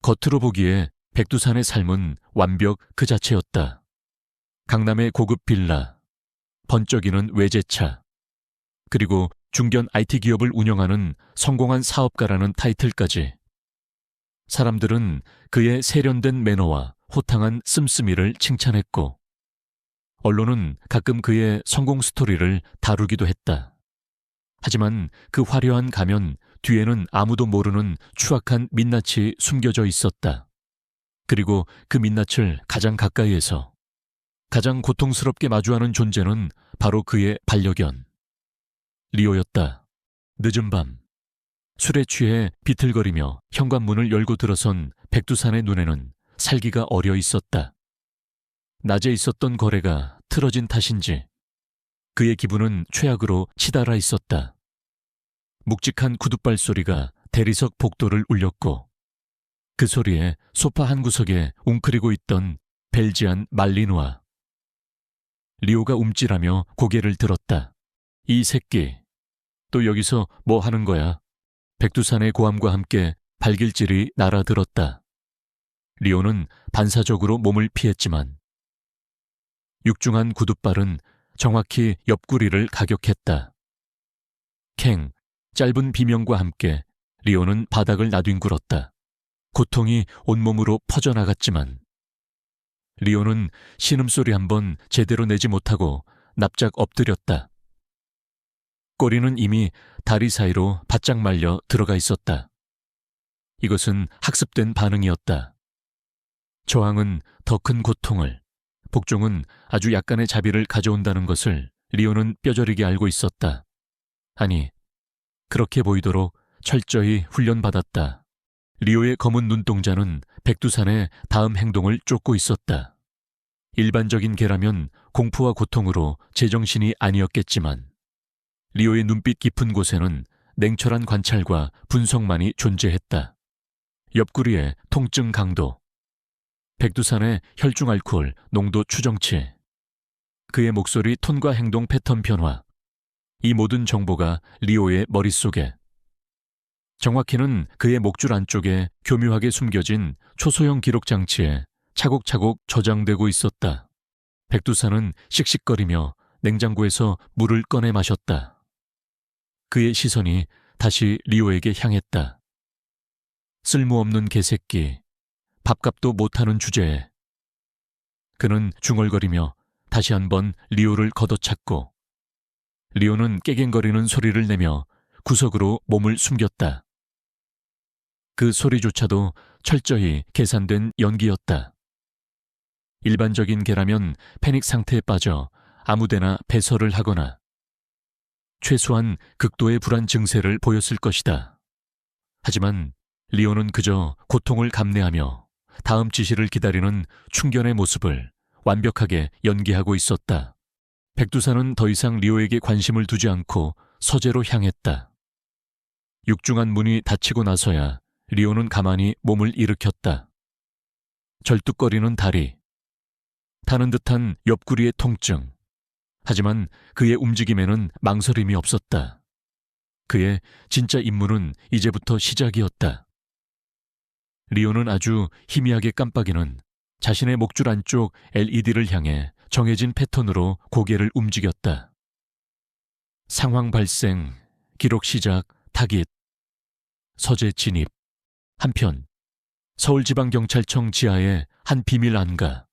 겉으로 보기에 백두산의 삶은 완벽 그 자체였다. 강남의 고급 빌라, 번쩍이는 외제차, 그리고 중견 IT 기업을 운영하는 성공한 사업가라는 타이틀까지. 사람들은 그의 세련된 매너와 호탕한 씀씀이를 칭찬했고, 언론은 가끔 그의 성공 스토리를 다루기도 했다. 하지만 그 화려한 가면 뒤에는 아무도 모르는 추악한 민낯이 숨겨져 있었다. 그리고 그 민낯을 가장 가까이에서 가장 고통스럽게 마주하는 존재는 바로 그의 반려견 리오였다. 늦은 밤 술에 취해 비틀거리며 현관문을 열고 들어선 백두산의 눈에는 살기가 어려 있었다. 낮에 있었던 거래가 틀어진 탓인지 그의 기분은 최악으로 치달아 있었다. 묵직한 구둣발 소리가 대리석 복도를 울렸고, 그 소리에 소파 한 구석에 웅크리고 있던 벨지안 말리누아. 리오가 움찔하며 고개를 들었다. 이 새끼, 또 여기서 뭐 하는 거야? 백두산의 고함과 함께 발길질이 날아들었다. 리오는 반사적으로 몸을 피했지만 육중한 구둣발은 정확히 옆구리를 가격했다. 캥, 짧은 비명과 함께 리오는 바닥을 나뒹굴었다. 고통이 온몸으로 퍼져나갔지만 리오는 신음소리 한번 제대로 내지 못하고 납작 엎드렸다. 꼬리는 이미 다리 사이로 바짝 말려 들어가 있었다. 이것은 학습된 반응이었다. 저항은 더 큰 고통을, 복종은 아주 약간의 자비를 가져온다는 것을 리오는 뼈저리게 알고 있었다. 아니, 그렇게 보이도록 철저히 훈련받았다. 리오의 검은 눈동자는 백두산의 다음 행동을 쫓고 있었다. 일반적인 개라면 공포와 고통으로 제정신이 아니었겠지만 리오의 눈빛 깊은 곳에는 냉철한 관찰과 분석만이 존재했다. 옆구리의 통증 강도, 백두산의 혈중 알코올 농도 추정치, 그의 목소리 톤과 행동 패턴 변화, 이 모든 정보가 리오의 머릿속에, 정확히는 그의 목줄 안쪽에 교묘하게 숨겨진 초소형 기록 장치에 차곡차곡 저장되고 있었다. 백두산은 씩씩거리며 냉장고에서 물을 꺼내 마셨다. 그의 시선이 다시 리오에게 향했다. 쓸모없는 개새끼, 밥값도 못하는 주제에. 그는 중얼거리며 다시 한번 리오를 걷어찼고, 리오는 깨갱거리는 소리를 내며 구석으로 몸을 숨겼다. 그 소리조차도 철저히 계산된 연기였다. 일반적인 개라면 패닉 상태에 빠져 아무데나 배설을 하거나 최소한 극도의 불안 증세를 보였을 것이다. 하지만 리오는 그저 고통을 감내하며 다음 지시를 기다리는 충견의 모습을 완벽하게 연기하고 있었다. 백두산은 더 이상 리오에게 관심을 두지 않고 서재로 향했다. 육중한 문이 닫히고 나서야 리오는 가만히 몸을 일으켰다. 절뚝거리는 다리, 타는 듯한 옆구리의 통증. 하지만 그의 움직임에는 망설임이 없었다. 그의 진짜 임무는 이제부터 시작이었다. 리오는 아주 희미하게 깜빡이는 자신의 목줄 안쪽 LED를 향해 정해진 패턴으로 고개를 움직였다. 상황 발생, 기록 시작, 타깃, 서재 진입. 한편 서울지방경찰청 지하의 한 비밀 안가.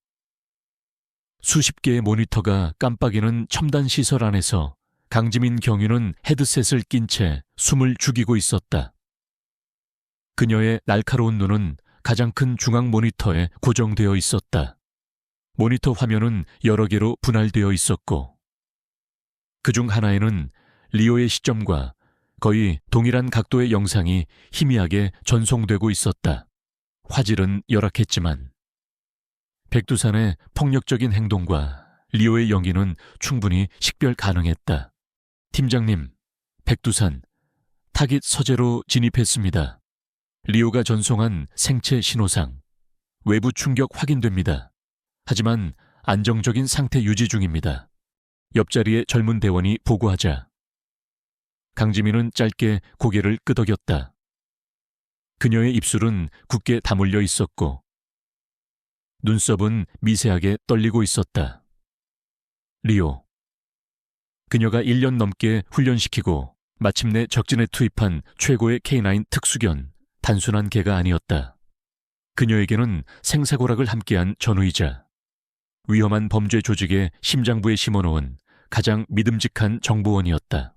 수십 개의 모니터가 깜빡이는 첨단 시설 안에서 강지민 경위는 헤드셋을 낀 채 숨을 죽이고 있었다. 그녀의 날카로운 눈은 가장 큰 중앙 모니터에 고정되어 있었다. 모니터 화면은 여러 개로 분할되어 있었고, 그중 하나에는 리오의 시점과 거의 동일한 각도의 영상이 희미하게 전송되고 있었다. 화질은 열악했지만 백두산의 폭력적인 행동과 리오의 연기는 충분히 식별 가능했다. 팀장님, 백두산, 타깃 서재로 진입했습니다. 리오가 전송한 생체 신호상, 외부 충격 확인됩니다. 하지만 안정적인 상태 유지 중입니다. 옆자리의 젊은 대원이 보고하자 강지민은 짧게 고개를 끄덕였다. 그녀의 입술은 굳게 다물려 있었고 눈썹은 미세하게 떨리고 있었다. 리오. 그녀가 1년 넘게 훈련시키고 마침내 적진에 투입한 최고의 K9 특수견, 단순한 개가 아니었다. 그녀에게는 생사고락을 함께한 전우이자 위험한 범죄 조직의 심장부에 심어놓은 가장 믿음직한 정보원이었다.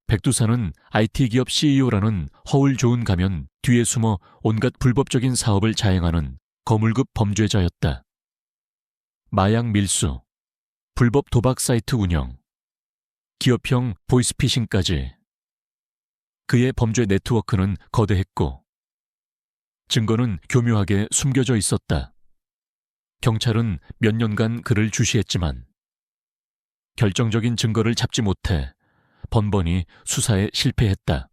백두산은 IT 기업 CEO라는 허울 좋은 가면 뒤에 숨어 온갖 불법적인 사업을 자행하는 거물급 범죄자였다. 마약 밀수, 불법 도박 사이트 운영, 기업형 보이스피싱까지 그의 범죄 네트워크는 거대했고 증거는 교묘하게 숨겨져 있었다. 경찰은 몇 년간 그를 주시했지만 결정적인 증거를 잡지 못해 번번이 수사에 실패했다.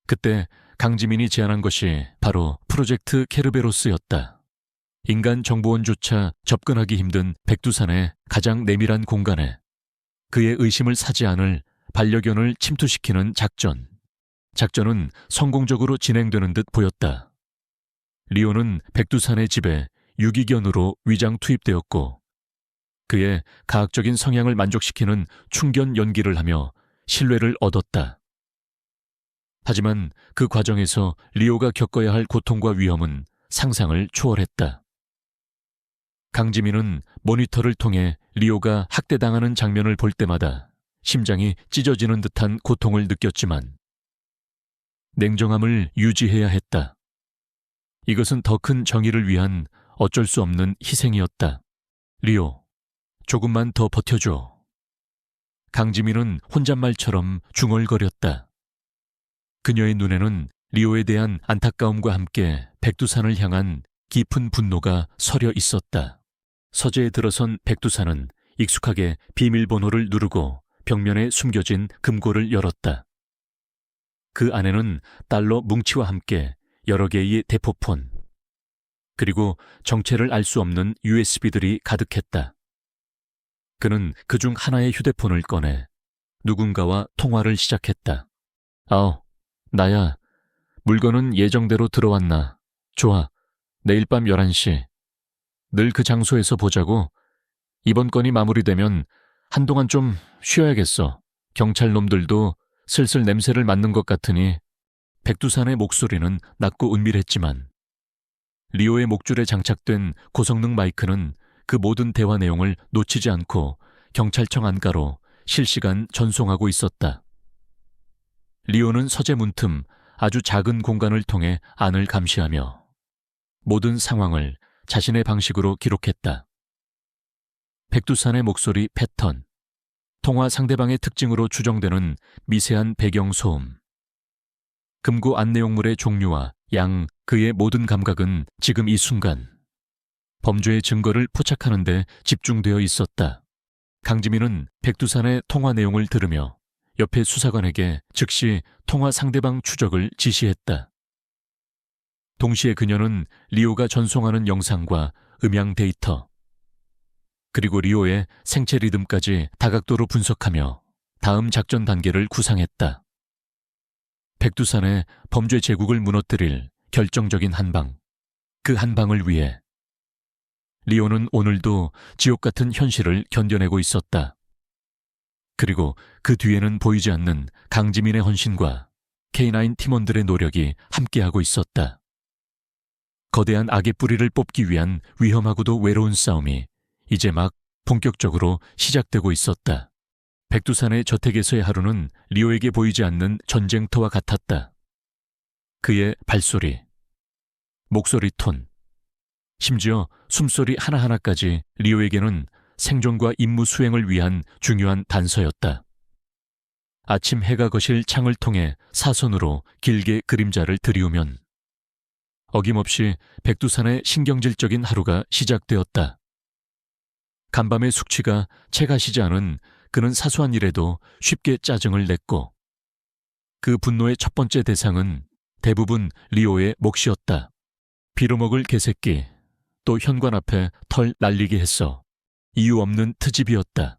그때 강지민이 제안한 것이 바로 프로젝트 케르베로스였다. 인간 정보원조차 접근하기 힘든 백두산의 가장 내밀한 공간에 그의 의심을 사지 않을 반려견을 침투시키는 작전. 작전은 성공적으로 진행되는 듯 보였다. 리오는 백두산의 집에 유기견으로 위장 투입되었고 그의 가학적인 성향을 만족시키는 충견 연기를 하며 신뢰를 얻었다. 하지만 그 과정에서 리오가 겪어야 할 고통과 위험은 상상을 초월했다. 강지민은 모니터를 통해 리오가 학대당하는 장면을 볼 때마다 심장이 찢어지는 듯한 고통을 느꼈지만 냉정함을 유지해야 했다. 이것은 더 큰 정의를 위한 어쩔 수 없는 희생이었다. 리오, 조금만 더 버텨줘. 강지민은 혼잣말처럼 중얼거렸다. 그녀의 눈에는 리오에 대한 안타까움과 함께 백두산을 향한 깊은 분노가 서려 있었다. 서재에 들어선 백두산은 익숙하게 비밀번호를 누르고 벽면에 숨겨진 금고를 열었다. 그 안에는 달러 뭉치와 함께 여러 개의 대포폰, 그리고 정체를 알 수 없는 USB들이 가득했다. 그는 그중 하나의 휴대폰을 꺼내 누군가와 통화를 시작했다. 나야. 물건은 예정대로 들어왔나? 좋아. 내일 밤 11시. 늘 그 장소에서 보자고. 이번 건이 마무리되면 한동안 좀 쉬어야겠어. 경찰 놈들도 슬슬 냄새를 맡는 것 같으니. 백두산의 목소리는 낮고 은밀했지만 리오의 목줄에 장착된 고성능 마이크는 그 모든 대화 내용을 놓치지 않고 경찰청 안가로 실시간 전송하고 있었다. 리오는 서재 문틈 아주 작은 공간을 통해 안을 감시하며 모든 상황을 자신의 방식으로 기록했다. 백두산의 목소리 패턴, 통화 상대방의 특징으로 추정되는 미세한 배경 소음, 금고 안내용물의 종류와 양, 그의 모든 감각은 지금 이 순간 범죄의 증거를 포착하는 데 집중되어 있었다. 강지민은 백두산의 통화 내용을 들으며 옆에 수사관에게 즉시 통화 상대방 추적을 지시했다. 동시에 그녀는 리오가 전송하는 영상과 음향 데이터, 그리고 리오의 생체 리듬까지 다각도로 분석하며 다음 작전 단계를 구상했다. 백두산의 범죄 제국을 무너뜨릴 결정적인 한방, 그 한방을 위해 리오는 오늘도 지옥 같은 현실을 견뎌내고 있었다. 그리고 그 뒤에는 보이지 않는 강지민의 헌신과 K9 팀원들의 노력이 함께하고 있었다. 거대한 악의 뿌리를 뽑기 위한 위험하고도 외로운 싸움이 이제 막 본격적으로 시작되고 있었다. 백두산의 저택에서의 하루는 리오에게 보이지 않는 전쟁터와 같았다. 그의 발소리, 목소리 톤, 심지어 숨소리 하나하나까지 리오에게는 생존과 임무 수행을 위한 중요한 단서였다. 아침 해가 거실 창을 통해 사선으로 길게 그림자를 들이우면 어김없이 백두산의 신경질적인 하루가 시작되었다. 간밤의 숙취가 채 가시지 않은 그는 사소한 일에도 쉽게 짜증을 냈고 그 분노의 첫 번째 대상은 대부분 리오의 몫이었다. 빌어먹을 개새끼, 또 현관 앞에 털 날리게 했어. 이유 없는 트집이었다.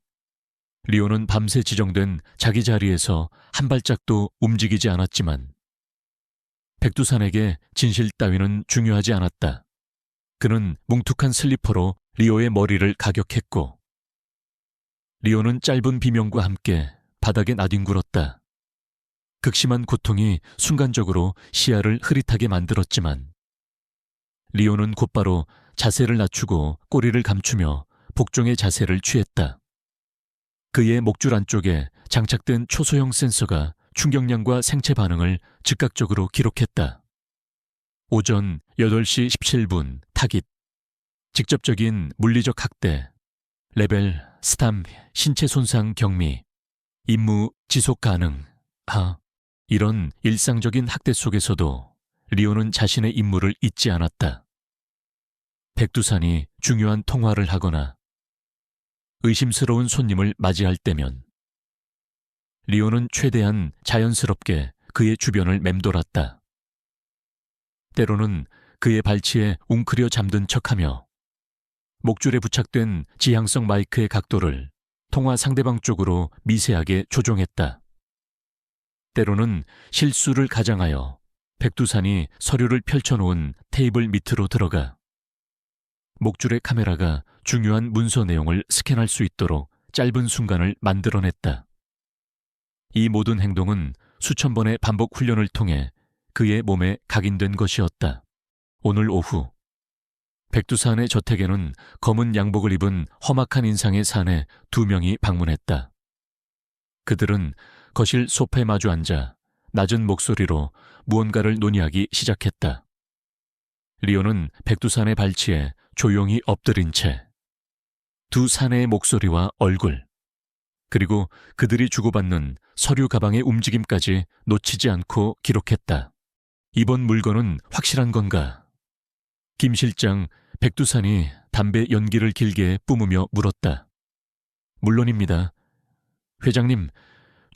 리오는 밤새 지정된 자기 자리에서 한 발짝도 움직이지 않았지만 백두산에게 진실 따위는 중요하지 않았다. 그는 뭉툭한 슬리퍼로 리오의 머리를 가격했고 리오는 짧은 비명과 함께 바닥에 나뒹굴었다. 극심한 고통이 순간적으로 시야를 흐릿하게 만들었지만 리오는 곧바로 자세를 낮추고 꼬리를 감추며 복종의 자세를 취했다. 그의 목줄 안쪽에 장착된 초소형 센서가 충격량과 생체 반응을 즉각적으로 기록했다. 오전 8시 17분 타깃. 직접적인 물리적 학대. 레벨 스탐 신체 손상 경미. 임무 지속 가능. 이런 일상적인 학대 속에서도 리오는 자신의 임무를 잊지 않았다. 백두산이 중요한 통화를 하거나 의심스러운 손님을 맞이할 때면 리오는 최대한 자연스럽게 그의 주변을 맴돌았다. 때로는 그의 발치에 웅크려 잠든 척하며 목줄에 부착된 지향성 마이크의 각도를 통화 상대방 쪽으로 미세하게 조종했다. 때로는 실수를 가장하여 백두산이 서류를 펼쳐놓은 테이블 밑으로 들어가 목줄의 카메라가 중요한 문서 내용을 스캔할 수 있도록 짧은 순간을 만들어냈다. 이 모든 행동은 수천 번의 반복 훈련을 통해 그의 몸에 각인된 것이었다. 오늘 오후 백두산의 저택에는 검은 양복을 입은 험악한 인상의 사내 2명이 방문했다. 그들은 거실 소파에 마주 앉아 낮은 목소리로 무언가를 논의하기 시작했다. 리오는 백두산의 발치에 조용히 엎드린 채 두 사내의 목소리와 얼굴, 그리고 그들이 주고받는 서류 가방의 움직임까지 놓치지 않고 기록했다. 이번 물건은 확실한 건가? 김 실장, 백두산이 담배 연기를 길게 뿜으며 물었다. 물론입니다. 회장님,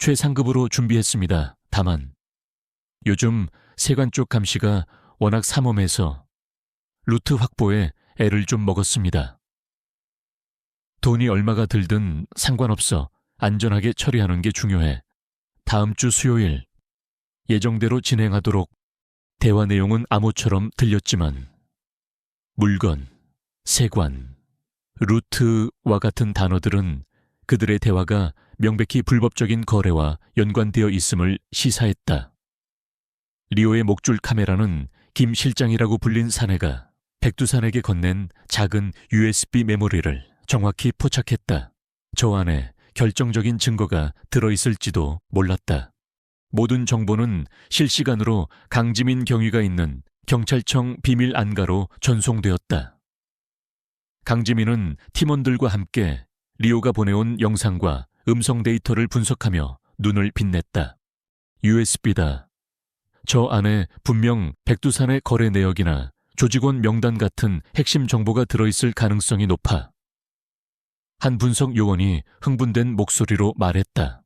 최상급으로 준비했습니다. 다만 요즘 세관 쪽 감시가 워낙 삼엄해서 루트 확보에 애를 좀 먹었습니다. 돈이 얼마가 들든 상관없어 안전하게 처리하는 게 중요해. 다음 주 수요일 예정대로 진행하도록. 대화 내용은 암호처럼 들렸지만 물건, 세관, 루트와 같은 단어들은 그들의 대화가 명백히 불법적인 거래와 연관되어 있음을 시사했다. 리오의 목줄 카메라는 김 실장이라고 불린 사내가 백두산에게 건넨 작은 USB 메모리를 정확히 포착했다. 저 안에 결정적인 증거가 들어있을지도 몰랐다. 모든 정보는 실시간으로 강지민 경위가 있는 경찰청 비밀 안가로 전송되었다. 강지민은 팀원들과 함께 리오가 보내온 영상과 음성 데이터를 분석하며 눈을 빛냈다. USB다. 저 안에 분명 백두산의 거래 내역이나 조직원 명단 같은 핵심 정보가 들어있을 가능성이 높아. 한 분석 요원이 흥분된 목소리로 말했다.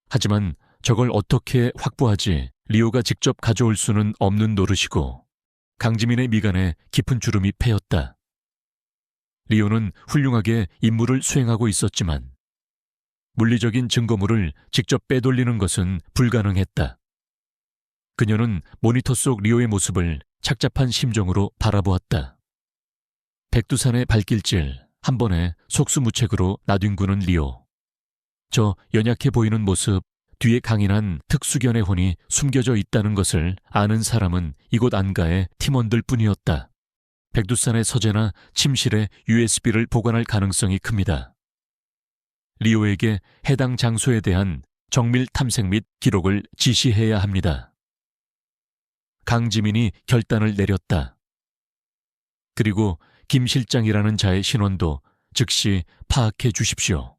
하지만 저걸 어떻게 확보하지? 리오가 직접 가져올 수는 없는 노릇이고 강지민의 미간에 깊은 주름이 패였다. 리오는 훌륭하게 임무를 수행하고 있었지만 물리적인 증거물을 직접 빼돌리는 것은 불가능했다. 그녀는 모니터 속 리오의 모습을 착잡한 심정으로 바라보았다. 백두산의 발길질 한 번에 속수무책으로 나뒹구는 리오. 저 연약해 보이는 모습, 뒤에 강인한 특수견의 혼이 숨겨져 있다는 것을 아는 사람은 이곳 안가의 팀원들 뿐이었다. 백두산의 서재나 침실에 USB를 보관할 가능성이 큽니다. 리오에게 해당 장소에 대한 정밀 탐색 및 기록을 지시해야 합니다. 강지민이 결단을 내렸다. 그리고 김 실장이라는 자의 신원도 즉시 파악해 주십시오.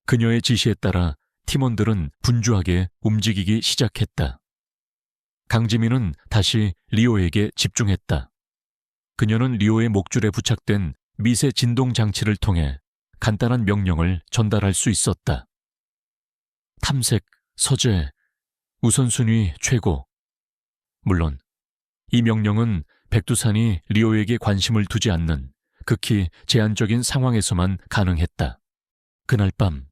그녀의 지시에 따라 팀원들은 분주하게 움직이기 시작했다. 강지민은 다시 리오에게 집중했다. 그녀는 리오의 목줄에 부착된 미세 진동 장치를 통해 간단한 명령을 전달할 수 있었다. 탐색, 서재, 우선순위 최고. 물론 이 명령은 백두산이 리오에게 관심을 두지 않는 극히 제한적인 상황에서만 가능했다. 그날 밤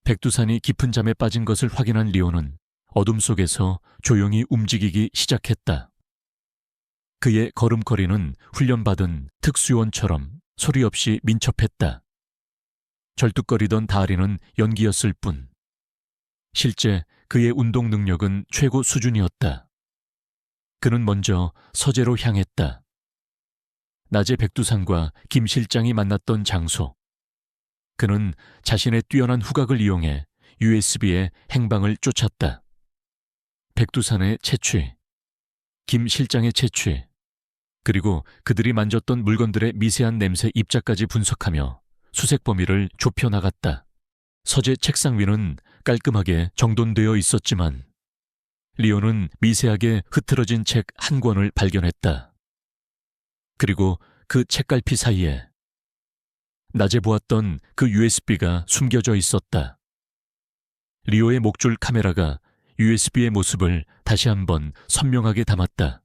백두산이 깊은 잠에 빠진 것을 확인한 리오는 어둠 속에서 조용히 움직이기 시작했다. 그의 걸음걸이는 훈련받은 특수요원처럼 소리 없이 민첩했다. 절뚝거리던 다리는 연기였을 뿐. 실제 그의 운동 능력은 최고 수준이었다. 그는 먼저 서재로 향했다. 낮에 백두산과 김 실장이 만났던 장소. 그는 자신의 뛰어난 후각을 이용해 USB의 행방을 쫓았다. 백두산의 채취, 김 실장의 채취, 그리고 그들이 만졌던 물건들의 미세한 냄새 입자까지 분석하며 수색 범위를 좁혀나갔다. 서재 책상 위는 깔끔하게 정돈되어 있었지만 리오는 미세하게 흐트러진 책 한 권을 발견했다. 그리고 그 책갈피 사이에 낮에 보았던 그 USB가 숨겨져 있었다. 리오의 목줄 카메라가 USB의 모습을 다시 한번 선명하게 담았다.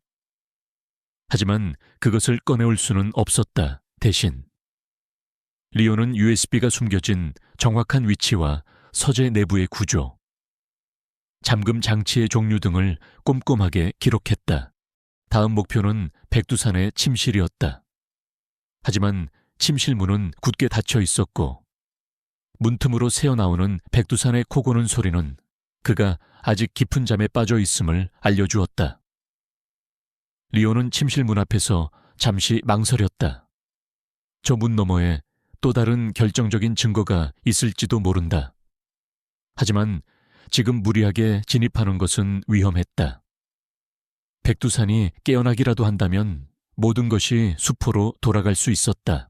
하지만 그것을 꺼내올 수는 없었다. 대신 리오는 USB가 숨겨진 정확한 위치와 서재 내부의 구조, 잠금 장치의 종류 등을 꼼꼼하게 기록했다. 다음 목표는 백두산의 침실이었다. 하지만 침실 문은 굳게 닫혀 있었고 문틈으로 새어나오는 백두산의 코 고는 소리는 그가 아직 깊은 잠에 빠져 있음을 알려주었다. 리오는 침실 문 앞에서 잠시 망설였다. 저 문 너머에 또 다른 결정적인 증거가 있을지도 모른다. 하지만 지금 무리하게 진입하는 것은 위험했다. 백두산이 깨어나기라도 한다면 모든 것이 수포로 돌아갈 수 있었다.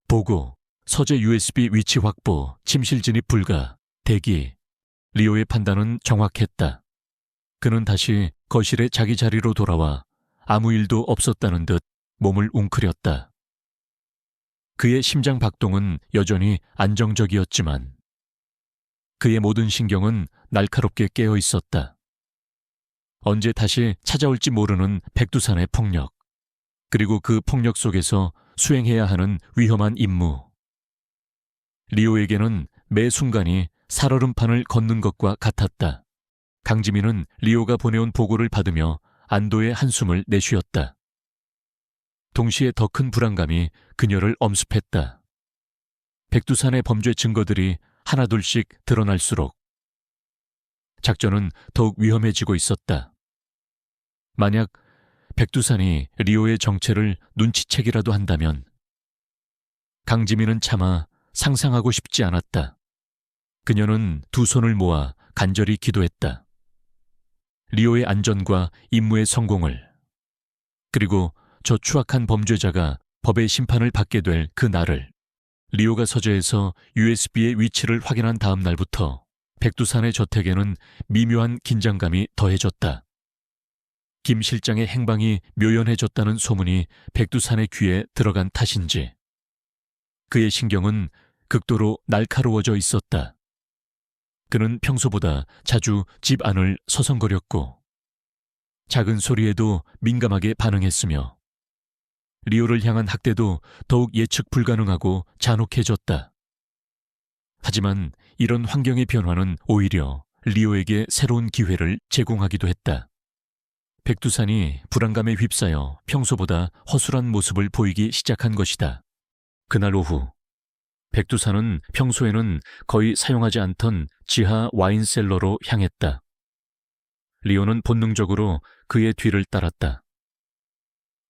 보고, 서재 USB 위치 확보, 침실 진입 불가, 대기. 리오의 판단은 정확했다. 그는 다시 거실에 자기 자리로 돌아와 아무 일도 없었다는 듯 몸을 웅크렸다. 그의 심장 박동은 여전히 안정적이었지만 그의 모든 신경은 날카롭게 깨어 있었다. 언제 다시 찾아올지 모르는 백두산의 폭력, 그리고 그 폭력 속에서 수행해야 하는 위험한 임무. 리오에게는 매 순간이 살얼음판을 걷는 것과 같았다. 강지민은 리오가 보내온 보고를 받으며 안도의 한숨을 내쉬었다. 동시에 더 큰 불안감이 그녀를 엄습했다. 백두산의 범죄 증거들이 하나둘씩 드러날수록 작전은 더욱 위험해지고 있었다. 만약 백두산이 리오의 정체를 눈치채기라도 한다면 강지민은 차마 상상하고 싶지 않았다. 그녀는 두 손을 모아 간절히 기도했다. 리오의 안전과 임무의 성공을, 그리고 저 추악한 범죄자가 법의 심판을 받게 될 그 날을. 리오가 서재에서 USB의 위치를 확인한 다음 날부터 백두산의 저택에는 미묘한 긴장감이 더해졌다. 김 실장의 행방이 묘연해졌다는 소문이 백두산의 귀에 들어간 탓인지 그의 신경은 극도로 날카로워져 있었다. 그는 평소보다 자주 집 안을 서성거렸고 작은 소리에도 민감하게 반응했으며 리오를 향한 학대도 더욱 예측 불가능하고 잔혹해졌다. 하지만 이런 환경의 변화는 오히려 리오에게 새로운 기회를 제공하기도 했다. 백두산이 불안감에 휩싸여 평소보다 허술한 모습을 보이기 시작한 것이다. 그날 오후, 백두산은 평소에는 거의 사용하지 않던 지하 와인셀러로 향했다. 리오는 본능적으로 그의 뒤를 따랐다.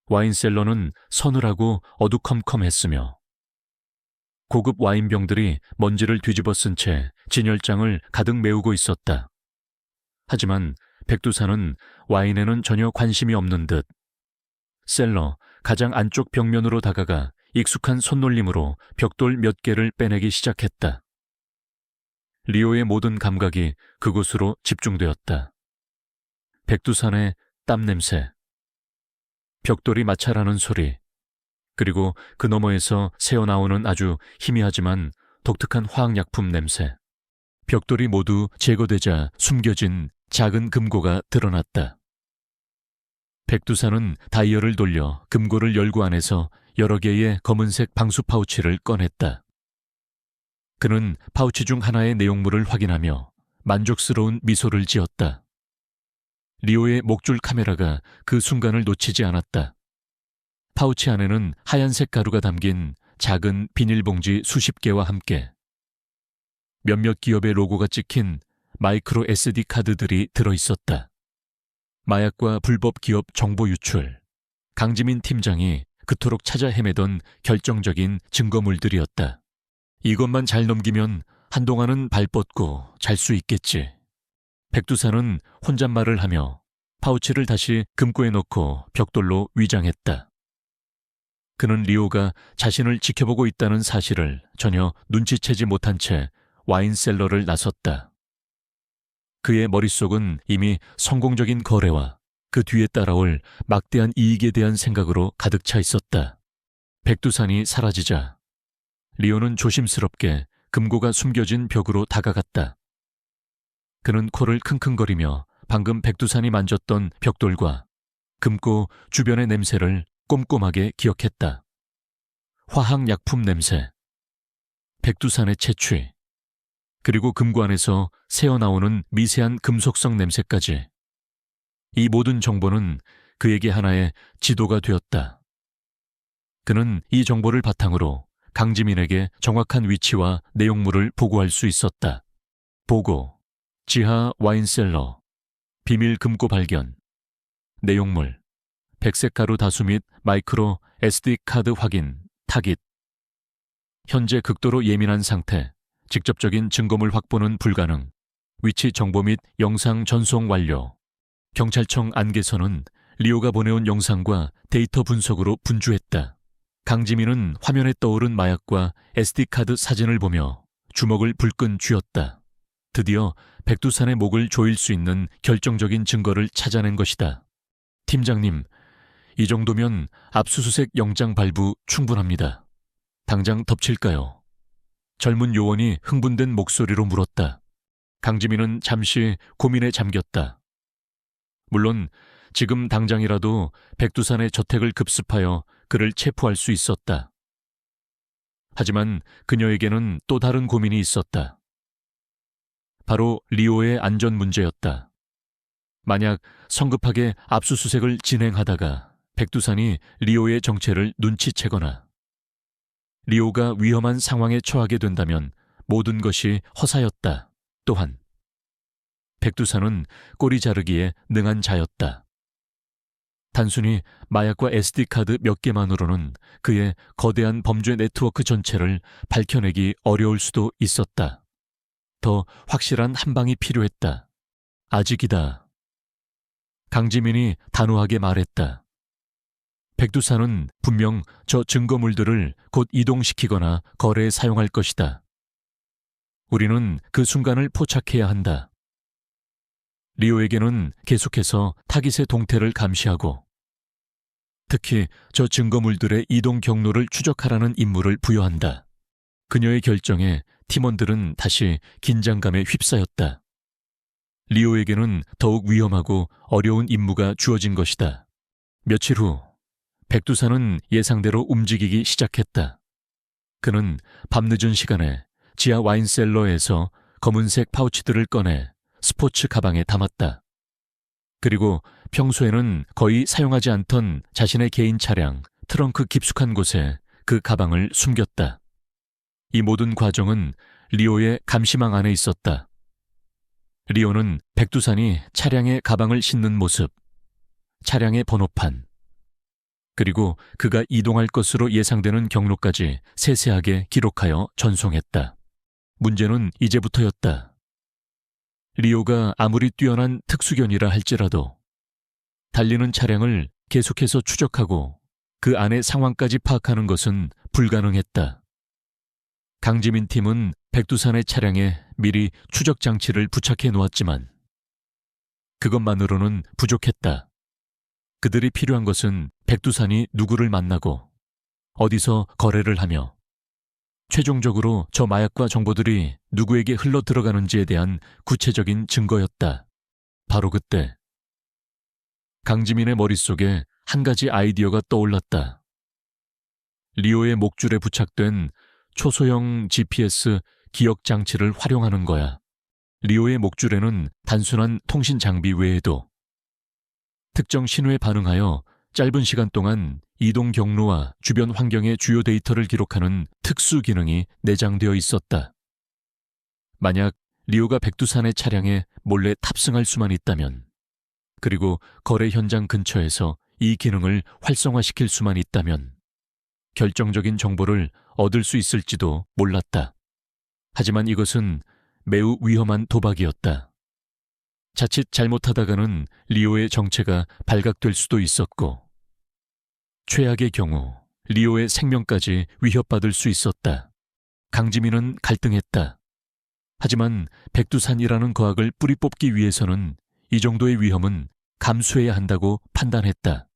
와인셀러는 서늘하고 어두컴컴했으며 고급 와인병들이 먼지를 뒤집어 쓴 채 진열장을 가득 메우고 있었다. 하지만 백두산은 와인에는 전혀 관심이 없는 듯 셀러 가장 안쪽 벽면으로 다가가 익숙한 손놀림으로 벽돌 몇 개를 빼내기 시작했다. 리오의 모든 감각이 그곳으로 집중되었다. 백두산의 땀 냄새, 벽돌이 마찰하는 소리, 그리고 그 너머에서 새어나오는 아주 희미하지만 독특한 화학약품 냄새. 벽돌이 모두 제거되자 숨겨진 작은 금고가 드러났다. 백두산은 다이얼을 돌려 금고를 열고 안에서 여러 개의 검은색 방수 파우치를 꺼냈다. 그는 파우치 중 하나의 내용물을 확인하며 만족스러운 미소를 지었다. 리오의 목줄 카메라가 그 순간을 놓치지 않았다. 파우치 안에는 하얀색 가루가 담긴 작은 비닐봉지 수십 개와 함께 몇몇 기업의 로고가 찍힌 마이크로 SD 카드들이 들어있었다. 마약과 불법 기업 정보 유출, 강지민 팀장이 그토록 찾아 헤매던 결정적인 증거물들이었다. 이것만 잘 넘기면 한동안은 발 뻗고 잘 수 있겠지. 백두산은 혼잣말을 하며 파우치를 다시 금고에 넣고 벽돌로 위장했다. 그는 리오가 자신을 지켜보고 있다는 사실을 전혀 눈치채지 못한 채 와인셀러를 나섰다. 그의 머릿속은 이미 성공적인 거래와 그 뒤에 따라올 막대한 이익에 대한 생각으로 가득 차 있었다. 백두산이 사라지자 리오는 조심스럽게 금고가 숨겨진 벽으로 다가갔다. 그는 코를 킁킁거리며 방금 백두산이 만졌던 벽돌과 금고 주변의 냄새를 꼼꼼하게 기억했다. 화학약품 냄새, 백두산의 채취, 그리고 금고 안에서 새어나오는 미세한 금속성 냄새까지. 이 모든 정보는 그에게 하나의 지도가 되었다. 그는 이 정보를 바탕으로 강지민에게 정확한 위치와 내용물을 보고할 수 있었다. 보고, 지하 와인셀러, 비밀 금고 발견, 내용물, 백색 가루 다수 및 마이크로 SD 카드 확인, 타깃. 현재 극도로 예민한 상태, 직접적인 증거물 확보는 불가능, 위치 정보 및 영상 전송 완료. 경찰청 안개선은 리오가 보내온 영상과 데이터 분석으로 분주했다. 강지민은 화면에 떠오른 마약과 SD카드 사진을 보며 주먹을 불끈 쥐었다. 드디어 백두산의 목을 조일 수 있는 결정적인 증거를 찾아낸 것이다. 팀장님, 이 정도면 압수수색 영장 발부 충분합니다. 당장 덮칠까요? 젊은 요원이 흥분된 목소리로 물었다. 강지민은 잠시 고민에 잠겼다. 물론 지금 당장이라도 백두산의 저택을 급습하여 그를 체포할 수 있었다. 하지만 그녀에게는 또 다른 고민이 있었다. 바로 리오의 안전 문제였다. 만약 성급하게 압수수색을 진행하다가 백두산이 리오의 정체를 눈치채거나 리오가 위험한 상황에 처하게 된다면 모든 것이 허사였다. 또한 백두산은 꼬리 자르기에 능한 자였다. 단순히 마약과 SD카드 몇 개만으로는 그의 거대한 범죄 네트워크 전체를 밝혀내기 어려울 수도 있었다. 더 확실한 한 방이 필요했다. 아직이다. 강지민이 단호하게 말했다. 백두산은 분명 저 증거물들을 곧 이동시키거나 거래에 사용할 것이다. 우리는 그 순간을 포착해야 한다. 리오에게는 계속해서 타깃의 동태를 감시하고 특히 저 증거물들의 이동 경로를 추적하라는 임무를 부여한다. 그녀의 결정에 팀원들은 다시 긴장감에 휩싸였다. 리오에게는 더욱 위험하고 어려운 임무가 주어진 것이다. 며칠 후 백두산은 예상대로 움직이기 시작했다. 그는 밤늦은 시간에 지하 와인셀러에서 검은색 파우치들을 꺼내 스포츠 가방에 담았다. 그리고 평소에는 거의 사용하지 않던 자신의 개인 차량 트렁크 깊숙한 곳에 그 가방을 숨겼다. 이 모든 과정은 리오의 감시망 안에 있었다. 리오는 백두산이 차량에 가방을 싣는 모습, 차량의 번호판, 그리고 그가 이동할 것으로 예상되는 경로까지 세세하게 기록하여 전송했다. 문제는 이제부터였다. 리오가 아무리 뛰어난 특수견이라 할지라도 달리는 차량을 계속해서 추적하고 그 안의 상황까지 파악하는 것은 불가능했다. 강지민 팀은 백두산의 차량에 미리 추적 장치를 부착해 놓았지만 그것만으로는 부족했다. 그들이 필요한 것은 백두산이 누구를 만나고 어디서 거래를 하며 최종적으로 저 마약과 정보들이 누구에게 흘러 들어가는지에 대한 구체적인 증거였다. 바로 그때 강지민의 머릿속에 한 가지 아이디어가 떠올랐다. 리오의 목줄에 부착된 초소형 GPS 기억 장치를 활용하는 거야. 리오의 목줄에는 단순한 통신 장비 외에도 특정 신호에 반응하여 짧은 시간 동안 이동 경로와 주변 환경의 주요 데이터를 기록하는 특수 기능이 내장되어 있었다. 만약 리오가 백두산의 차량에 몰래 탑승할 수만 있다면, 그리고 거래 현장 근처에서 이 기능을 활성화시킬 수만 있다면 결정적인 정보를 얻을 수 있을지도 몰랐다. 하지만 이것은 매우 위험한 도박이었다. 자칫 잘못하다가는 리오의 정체가 발각될 수도 있었고, 최악의 경우 리오의 생명까지 위협받을 수 있었다. 강지민은 갈등했다. 하지만 백두산이라는 거학을 뿌리 뽑기 위해서는 이 정도의 위험은 감수해야 한다고 판단했다.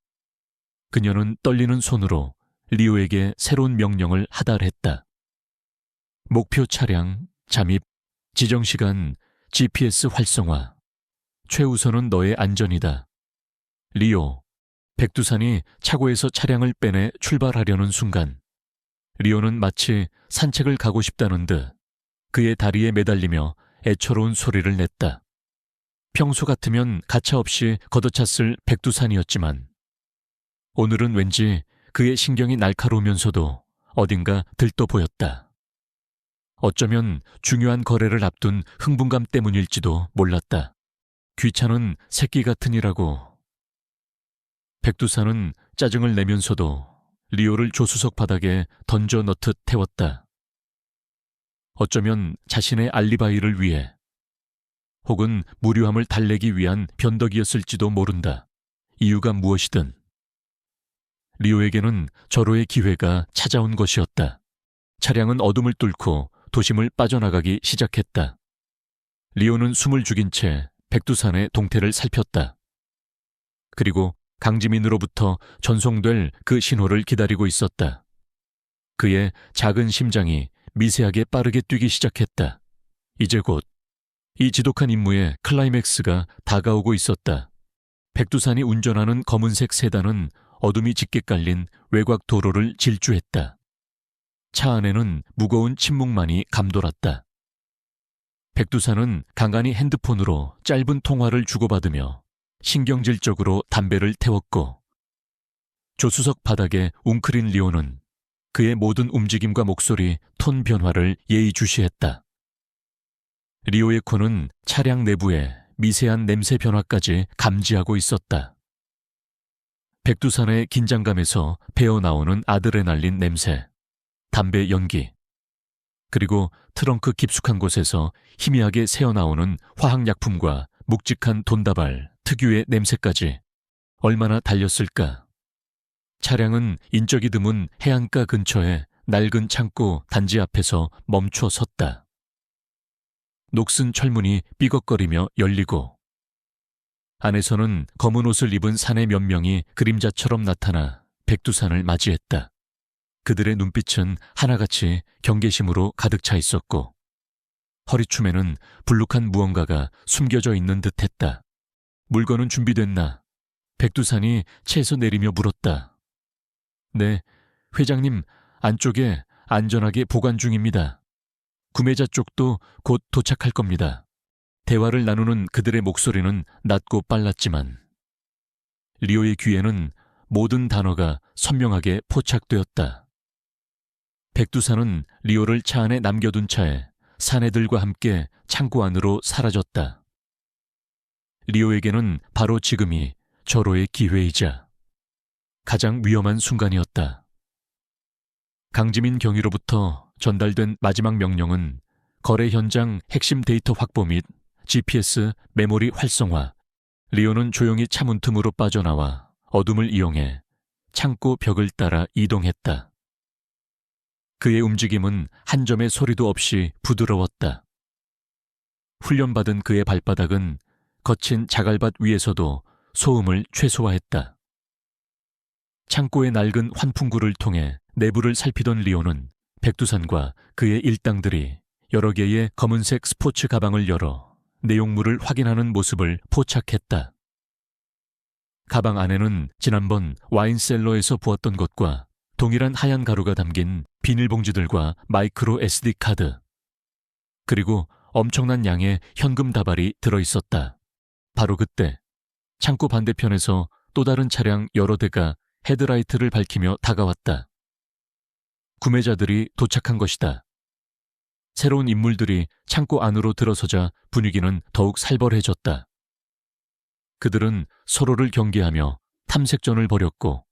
그녀는 떨리는 손으로 리오에게 새로운 명령을 하달했다. 목표 차량, 잠입, 지정시간, GPS 활성화. 최우선은 너의 안전이다. 리오, 백두산이 차고에서 차량을 빼내 출발하려는 순간, 리오는 마치 산책을 가고 싶다는 듯 그의 다리에 매달리며 애처로운 소리를 냈다. 평소 같으면 가차없이 걷어찼을 백두산이었지만 오늘은 왠지 그의 신경이 날카로우면서도 어딘가 들떠 보였다. 어쩌면 중요한 거래를 앞둔 흥분감 때문일지도 몰랐다. 귀찮은 새끼 같으니라고. 백두산은 짜증을 내면서도 리오를 조수석 바닥에 던져 넣듯 태웠다. 어쩌면 자신의 알리바이를 위해, 혹은 무료함을 달래기 위한 변덕이었을지도 모른다. 이유가 무엇이든 리오에게는 절호의 기회가 찾아온 것이었다. 차량은 어둠을 뚫고 도심을 빠져나가기 시작했다. 리오는 숨을 죽인 채 백두산의 동태를 살폈다. 그리고 강지민으로부터 전송될 그 신호를 기다리고 있었다. 그의 작은 심장이 미세하게 빠르게 뛰기 시작했다. 이제 곧 이 지독한 임무의 클라이맥스가 다가오고 있었다. 백두산이 운전하는 검은색 세단은 어둠이 짙게 깔린 외곽 도로를 질주했다. 차 안에는 무거운 침묵만이 감돌았다. 백두산은 간간히 핸드폰으로 짧은 통화를 주고받으며 신경질적으로 담배를 태웠고, 조수석 바닥에 웅크린 리오는 그의 모든 움직임과 목소리, 톤 변화를 예의주시했다. 리오의 코는 차량 내부의 미세한 냄새 변화까지 감지하고 있었다. 백두산의 긴장감에서 배어나오는 아드레날린 냄새, 담배 연기, 그리고 트렁크 깊숙한 곳에서 희미하게 새어나오는 화학약품과 묵직한 돈다발 특유의 냄새까지 얼마나 달렸을까. 차량은 인적이 드문 해안가 근처에 낡은 창고 단지 앞에서 멈춰 섰다. 녹슨 철문이 삐걱거리며 열리고, 안에서는 검은 옷을 입은 사내 몇 명이 그림자처럼 나타나 백두산을 맞이했다. 그들의 눈빛은 하나같이 경계심으로 가득 차 있었고, 허리춤에는 불룩한 무언가가 숨겨져 있는 듯했다. 물건은 준비됐나? 백두산이 채에서 내리며 물었다. 네, 회장님, 안쪽에 안전하게 보관 중입니다. 구매자 쪽도 곧 도착할 겁니다. 대화를 나누는 그들의 목소리는 낮고 빨랐지만 리오의 귀에는 모든 단어가 선명하게 포착되었다. 백두산은 리오를 차 안에 남겨둔 차에 사내들과 함께 창고 안으로 사라졌다. 리오에게는 바로 지금이 절호의 기회이자 가장 위험한 순간이었다. 강지민 경위로부터 전달된 마지막 명령은 거래 현장 핵심 데이터 확보 및 GPS 메모리 활성화. 리오는 조용히 차 문틈으로 빠져나와 어둠을 이용해 창고 벽을 따라 이동했다. 그의 움직임은 한 점의 소리도 없이 부드러웠다. 훈련받은 그의 발바닥은 거친 자갈밭 위에서도 소음을 최소화했다. 창고의 낡은 환풍구를 통해 내부를 살피던 리오는 백두산과 그의 일당들이 여러 개의 검은색 스포츠 가방을 열어 내용물을 확인하는 모습을 포착했다. 가방 안에는 지난번 와인셀러에서 보았던 것과 동일한 하얀 가루가 담긴 비닐봉지들과 마이크로 SD 카드, 그리고 엄청난 양의 현금 다발이 들어있었다. 바로 그때 창고 반대편에서 또 다른 차량 여러 대가 헤드라이트를 밝히며 다가왔다. 구매자들이 도착한 것이다. 새로운 인물들이 창고 안으로 들어서자 분위기는 더욱 살벌해졌다. 그들은 서로를 경계하며 탐색전을 벌였고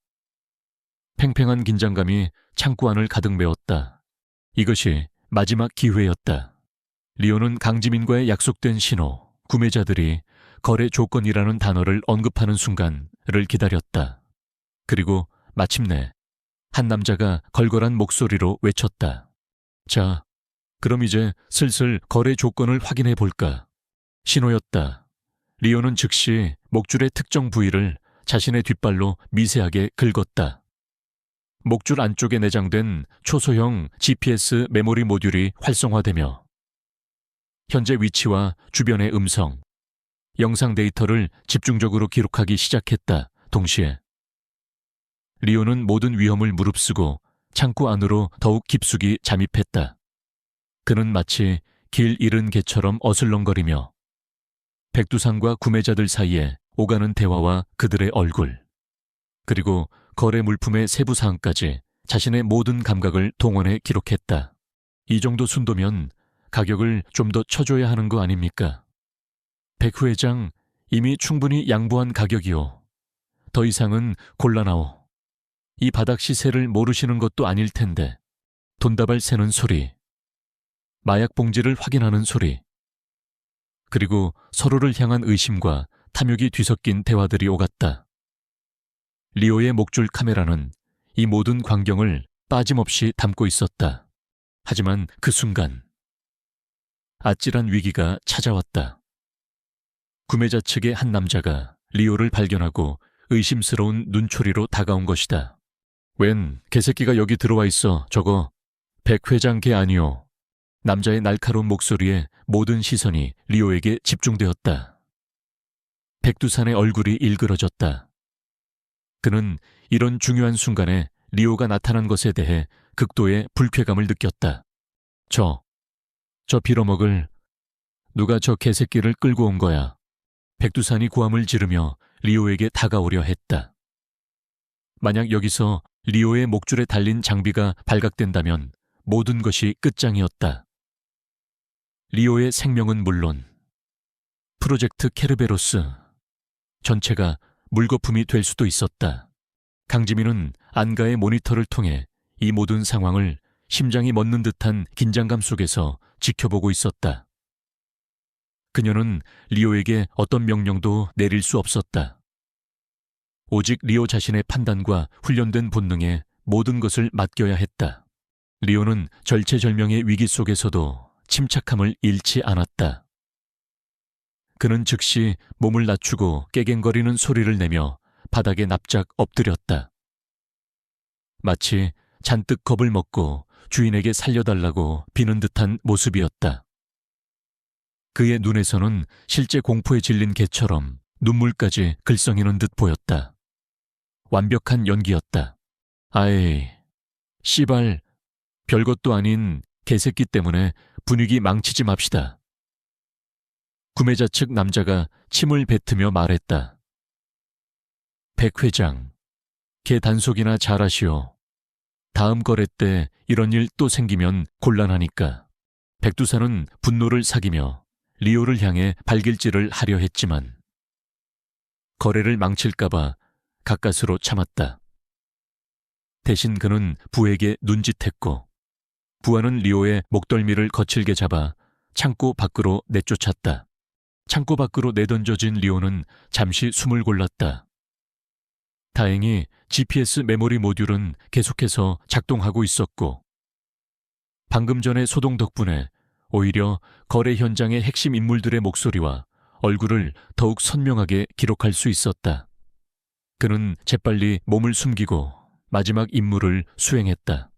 팽팽한 긴장감이 창고 안을 가득 메웠다. 이것이 마지막 기회였다. 리오는 강지민과의 약속된 신호, 구매자들이 거래 조건이라는 단어를 언급하는 순간을 기다렸다. 그리고 마침내 한 남자가 걸걸한 목소리로 외쳤다. 자, 그럼 이제 슬슬 거래 조건을 확인해 볼까? 신호였다. 리오는 즉시 목줄의 특정 부위를 자신의 뒷발로 미세하게 긁었다. 목줄 안쪽에 내장된 초소형 GPS 메모리 모듈이 활성화되며 현재 위치와 주변의 음성, 영상 데이터를 집중적으로 기록하기 시작했다. 동시에 리오는 모든 위험을 무릅쓰고 창고 안으로 더욱 깊숙이 잠입했다. 그는 마치 길 잃은 개처럼 어슬렁거리며 백두산과 구매자들 사이에 오가는 대화와 그들의 얼굴, 그리고 거래 물품의 세부 사항까지 자신의 모든 감각을 동원해 기록했다. 이 정도 순도면 가격을 좀 더 쳐줘야 하는 거 아닙니까? 백 회장, 이미 충분히 양보한 가격이오. 더 이상은 곤란하오. 이 바닥 시세를 모르시는 것도 아닐 텐데. 돈다발 새는 소리, 마약 봉지를 확인하는 소리, 그리고 서로를 향한 의심과 탐욕이 뒤섞인 대화들이 오갔다. 리오의 목줄 카메라는 이 모든 광경을 빠짐없이 담고 있었다. 하지만 그 순간 아찔한 위기가 찾아왔다. 구매자 측의 한 남자가 리오를 발견하고 의심스러운 눈초리로 다가온 것이다. 웬 개새끼가 여기 들어와 있어. 저거 백 회장 개 아니오. 남자의 날카로운 목소리에 모든 시선이 리오에게 집중되었다. 백두산의 얼굴이 일그러졌다. 그는 이런 중요한 순간에 리오가 나타난 것에 대해 극도의 불쾌감을 느꼈다. 저 빌어먹을, 누가 저 개새끼를 끌고 온 거야. 백두산이 고함을 지르며 리오에게 다가오려 했다. 만약 여기서 리오의 목줄에 달린 장비가 발각된다면 모든 것이 끝장이었다. 리오의 생명은 물론 프로젝트 케르베로스 전체가 물거품이 될 수도 있었다. 강지민은 안가의 모니터를 통해 이 모든 상황을 심장이 멎는 듯한 긴장감 속에서 지켜보고 있었다. 그녀는 리오에게 어떤 명령도 내릴 수 없었다. 오직 리오 자신의 판단과 훈련된 본능에 모든 것을 맡겨야 했다. 리오는 절체절명의 위기 속에서도 침착함을 잃지 않았다. 그는 즉시 몸을 낮추고 깨갱거리는 소리를 내며 바닥에 납작 엎드렸다. 마치 잔뜩 겁을 먹고 주인에게 살려달라고 비는 듯한 모습이었다. 그의 눈에서는 실제 공포에 질린 개처럼 눈물까지 글썽이는 듯 보였다. 완벽한 연기였다. 아이, 씨발, 별것도 아닌 개새끼 때문에 분위기 망치지 맙시다. 구매자 측 남자가 침을 뱉으며 말했다. 백 회장, 개 단속이나 잘하시오. 다음 거래 때 이런 일 또 생기면 곤란하니까. 백두산은 분노를 사기며 리오를 향해 발길질을 하려 했지만 거래를 망칠까봐 가까스로 참았다. 대신 그는 부에게 눈짓했고 부하는 리오의 목덜미를 거칠게 잡아 창고 밖으로 내쫓았다. 창고 밖으로 내던져진 리오는 잠시 숨을 골랐다. 다행히 GPS 메모리 모듈은 계속해서 작동하고 있었고 방금 전의 소동 덕분에 오히려 거래 현장의 핵심 인물들의 목소리와 얼굴을 더욱 선명하게 기록할 수 있었다. 그는 재빨리 몸을 숨기고 마지막 임무를 수행했다.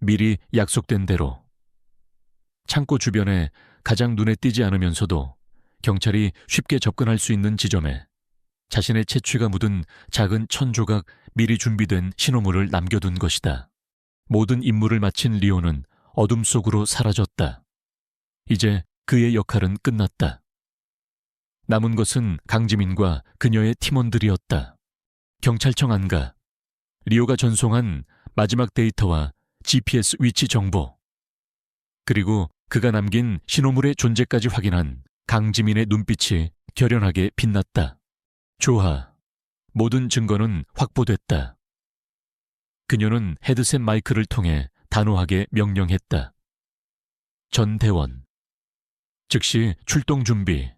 미리 약속된 대로. 창고 주변에 가장 눈에 띄지 않으면서도 경찰이 쉽게 접근할 수 있는 지점에 자신의 채취가 묻은 작은 1000조각 미리 준비된 신호물을 남겨둔 것이다. 모든 임무를 마친 리오는 어둠 속으로 사라졌다. 이제 그의 역할은 끝났다. 남은 것은 강지민과 그녀의 팀원들이었다. 경찰청 안가, 리오가 전송한 마지막 데이터와 GPS 위치 정보, 그리고 그가 남긴 신호물의 존재까지 확인한 강지민의 눈빛이 결연하게 빛났다. 좋아. 모든 증거는 확보됐다. 그녀는 헤드셋 마이크를 통해 단호하게 명령했다. 전 대원. 즉시 출동 준비.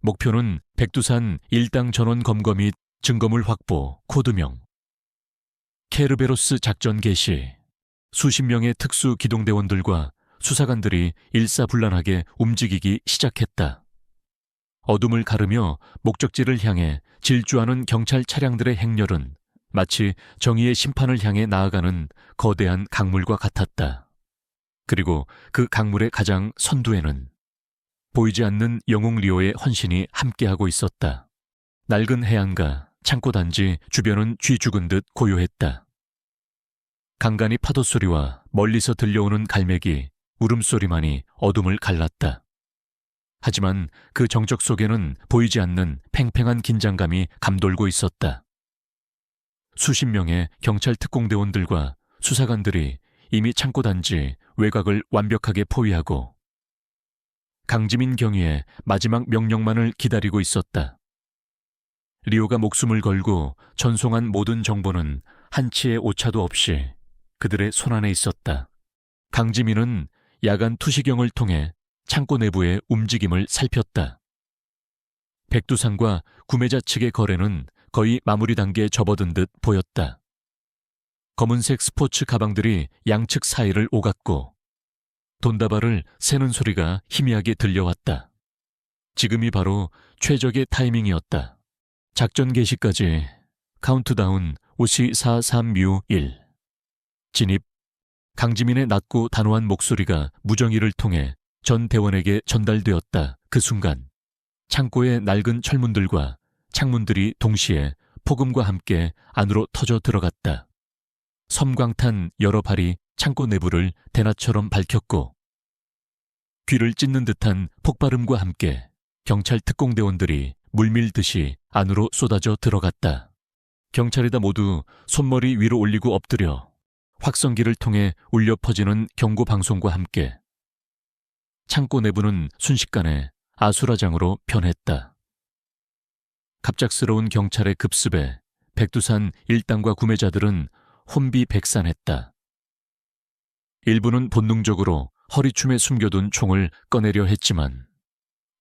목표는 백두산 일당 전원 검거 및 증거물 확보, 코드명. 케르베로스 작전 개시. 수십 명의 특수 기동대원들과 수사관들이 일사불란하게 움직이기 시작했다. 어둠을 가르며 목적지를 향해 질주하는 경찰 차량들의 행렬은 마치 정의의 심판을 향해 나아가는 거대한 강물과 같았다. 그리고 그 강물의 가장 선두에는 보이지 않는 영웅 리오의 헌신이 함께하고 있었다. 낡은 해안가, 창고단지 주변은 쥐 죽은 듯 고요했다. 간간이 파도 소리와 멀리서 들려오는 갈매기, 울음소리만이 어둠을 갈랐다. 하지만 그 정적 속에는 보이지 않는 팽팽한 긴장감이 감돌고 있었다. 수십 명의 경찰 특공대원들과 수사관들이 이미 창고단지 외곽을 완벽하게 포위하고 강지민 경위의 마지막 명령만을 기다리고 있었다. 리오가 목숨을 걸고 전송한 모든 정보는 한치의 오차도 없이 그들의 손안에 있었다. 강지민은 야간 투시경을 통해 창고 내부의 움직임을 살폈다. 백두산과 구매자 측의 거래는 거의 마무리 단계에 접어든 듯 보였다. 검은색 스포츠 가방들이 양측 사이를 오갔고 돈다발을 세는 소리가 희미하게 들려왔다. 지금이 바로 최적의 타이밍이었다. 작전 개시까지 카운트다운 5, 4, 3, 6, 1. 진입. 강지민의 낮고 단호한 목소리가 무정의를 통해 전 대원에게 전달되었다. 그 순간 창고의 낡은 철문들과 창문들이 동시에 폭음과 함께 안으로 터져 들어갔다. 섬광탄 여러 발이 창고 내부를 대낮처럼 밝혔고 귀를 찢는 듯한 폭발음과 함께 경찰 특공대원들이 물밀듯이 안으로 쏟아져 들어갔다. 경찰이다 모두 손머리 위로 올리고 엎드려 확성기를 통해 울려 퍼지는 경고 방송과 함께 창고 내부는 순식간에 아수라장으로 변했다. 갑작스러운 경찰의 급습에 백두산 일당과 구매자들은 혼비백산했다. 일부는 본능적으로 허리춤에 숨겨둔 총을 꺼내려 했지만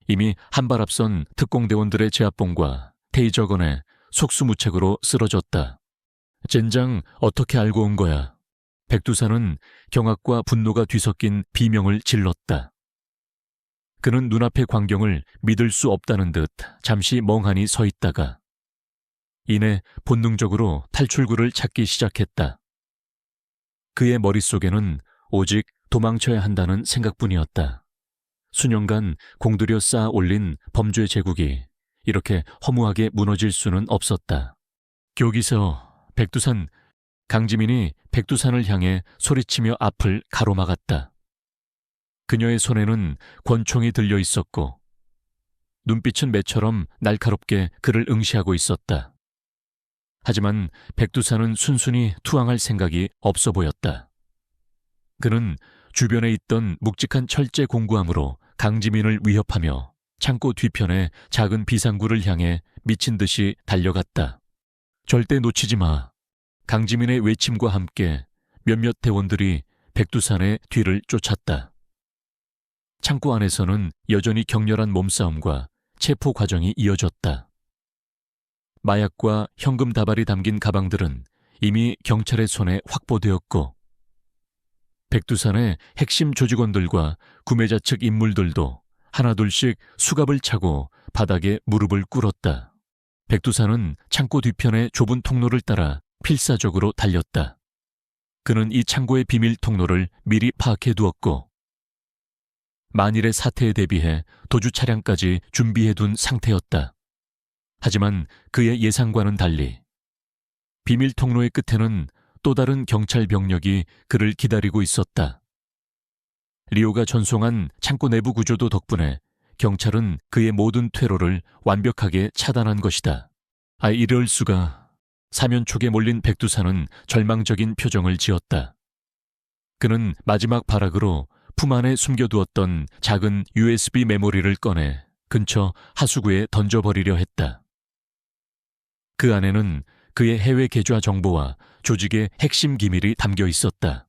이미 한 발 앞선 특공대원들의 제압봉과 테이저건에 속수무책으로 쓰러졌다. 젠장 어떻게 알고 온 거야? 백두산은 경악과 분노가 뒤섞인 비명을 질렀다. 그는 눈앞의 광경을 믿을 수 없다는 듯 잠시 멍하니 서 있다가 이내 본능적으로 탈출구를 찾기 시작했다. 그의 머릿속에는 오직 도망쳐야 한다는 생각뿐이었다. 수년간 공들여 쌓아 올린 범죄 제국이 이렇게 허무하게 무너질 수는 없었다. 교기서 백두산. 강지민이 백두산을 향해 소리치며 앞을 가로막았다. 그녀의 손에는 권총이 들려 있었고 눈빛은 매처럼 날카롭게 그를 응시하고 있었다. 하지만 백두산은 순순히 투항할 생각이 없어 보였다. 그는 주변에 있던 묵직한 철제 공구함으로 강지민을 위협하며 창고 뒤편의 작은 비상구를 향해 미친 듯이 달려갔다. 절대 놓치지 마. 강지민의 외침과 함께 몇몇 대원들이 백두산의 뒤를 쫓았다. 창고 안에서는 여전히 격렬한 몸싸움과 체포 과정이 이어졌다. 마약과 현금 다발이 담긴 가방들은 이미 경찰의 손에 확보되었고 백두산의 핵심 조직원들과 구매자 측 인물들도 하나둘씩 수갑을 차고 바닥에 무릎을 꿇었다. 백두산은 창고 뒤편의 좁은 통로를 따라 필사적으로 달렸다. 그는 이 창고의 비밀 통로를 미리 파악해 두었고 만일의 사태에 대비해 도주 차량까지 준비해 둔 상태였다. 하지만 그의 예상과는 달리 비밀 통로의 끝에는 또 다른 경찰 병력이 그를 기다리고 있었다. 리오가 전송한 창고 내부 구조도 덕분에 경찰은 그의 모든 퇴로를 완벽하게 차단한 것이다. 이럴 수가. 사면촉에 몰린 백두산은 절망적인 표정을 지었다. 그는 마지막 발악으로 품 안에 숨겨두었던 작은 USB 메모리를 꺼내 근처 하수구에 던져버리려 했다. 그 안에는 그의 해외 계좌 정보와 조직의 핵심 기밀이 담겨 있었다.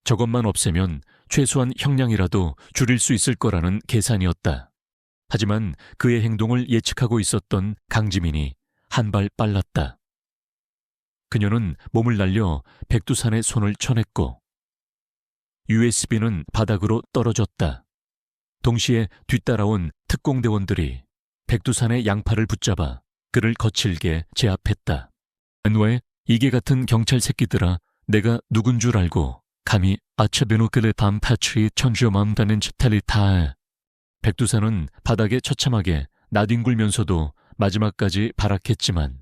저것만 없애면 최소한 형량이라도 줄일 수 있을 거라는 계산이었다. 하지만 그의 행동을 예측하고 있었던 강지민이 한 발 빨랐다. 그녀는 몸을 날려 백두산의 손을 쳐냈고 USB는 바닥으로 떨어졌다. 동시에 뒤따라온 특공대원들이 백두산의 양팔을 붙잡아 그를 거칠게 제압했다. 왜 이게 같은 경찰 새끼들아, 내가 누군 줄 알고 감히 아차베노크를 밤파츠이 천주엄다는 짓탈리타. 백두산은 바닥에 처참하게 나뒹굴면서도 마지막까지 발악했지만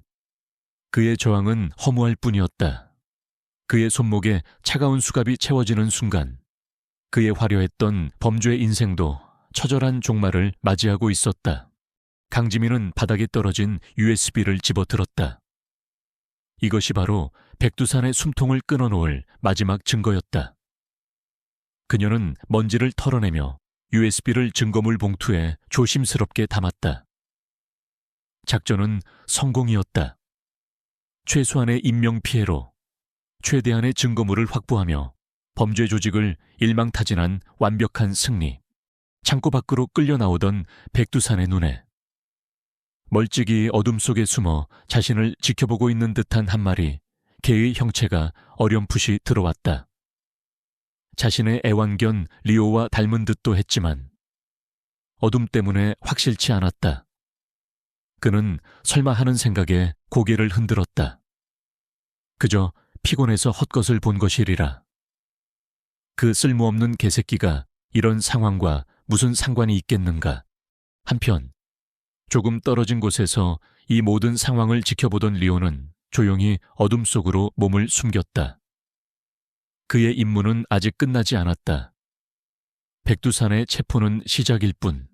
그의 저항은 허무할 뿐이었다. 그의 손목에 차가운 수갑이 채워지는 순간 그의 화려했던 범죄 인생도 처절한 종말을 맞이하고 있었다. 강지민은 바닥에 떨어진 USB를 집어들었다. 이것이 바로 백두산의 숨통을 끊어놓을 마지막 증거였다. 그녀는 먼지를 털어내며 USB를 증거물 봉투에 조심스럽게 담았다. 작전은 성공이었다. 최소한의 인명피해로 최대한의 증거물을 확보하며 범죄 조직을 일망타진한 완벽한 승리. 창고 밖으로 끌려 나오던 백두산의 눈에 멀찍이 어둠 속에 숨어 자신을 지켜보고 있는 듯한 한 마리 개의 형체가 어렴풋이 들어왔다. 자신의 애완견 리오와 닮은 듯도 했지만 어둠 때문에 확실치 않았다. 그는 설마 하는 생각에 고개를 흔들었다. 그저 피곤해서 헛것을 본 것이리라. 그 쓸모없는 개새끼가 이런 상황과 무슨 상관이 있겠는가. 한편 조금 떨어진 곳에서 이 모든 상황을 지켜보던 리오는 조용히 어둠 속으로 몸을 숨겼다. 그의 임무는 아직 끝나지 않았다. 백두산의 체포는 시작일 뿐.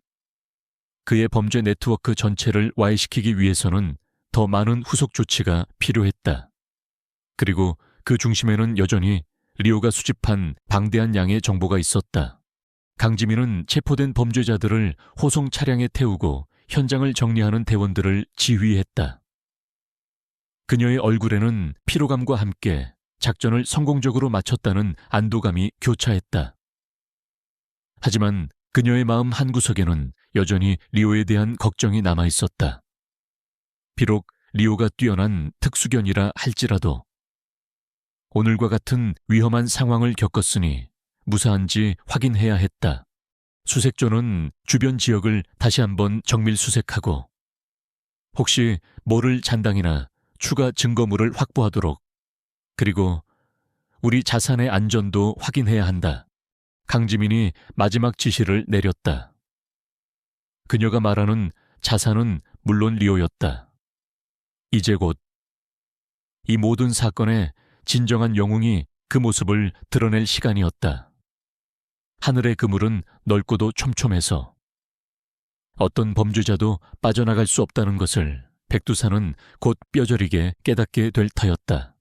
그의 범죄 네트워크 전체를 와해시키기 위해서는 더 많은 후속 조치가 필요했다. 그리고 그 중심에는 여전히 리오가 수집한 방대한 양의 정보가 있었다. 강지민은 체포된 범죄자들을 호송 차량에 태우고 현장을 정리하는 대원들을 지휘했다. 그녀의 얼굴에는 피로감과 함께 작전을 성공적으로 마쳤다는 안도감이 교차했다. 하지만 그녀의 마음 한구석에는 여전히 리오에 대한 걱정이 남아 있었다. 비록 리오가 뛰어난 특수견이라 할지라도 오늘과 같은 위험한 상황을 겪었으니 무사한지 확인해야 했다. 수색조는 주변 지역을 다시 한번 정밀 수색하고 혹시 모를 잔당이나 추가 증거물을 확보하도록, 그리고 우리 자산의 안전도 확인해야 한다. 강지민이 마지막 지시를 내렸다. 그녀가 말하는 자산은 물론 리오였다. 이제 곧 이 모든 사건의 진정한 영웅이 그 모습을 드러낼 시간이었다. 하늘의 그물은 넓고도 촘촘해서 어떤 범죄자도 빠져나갈 수 없다는 것을 백두산은 곧 뼈저리게 깨닫게 될 터였다.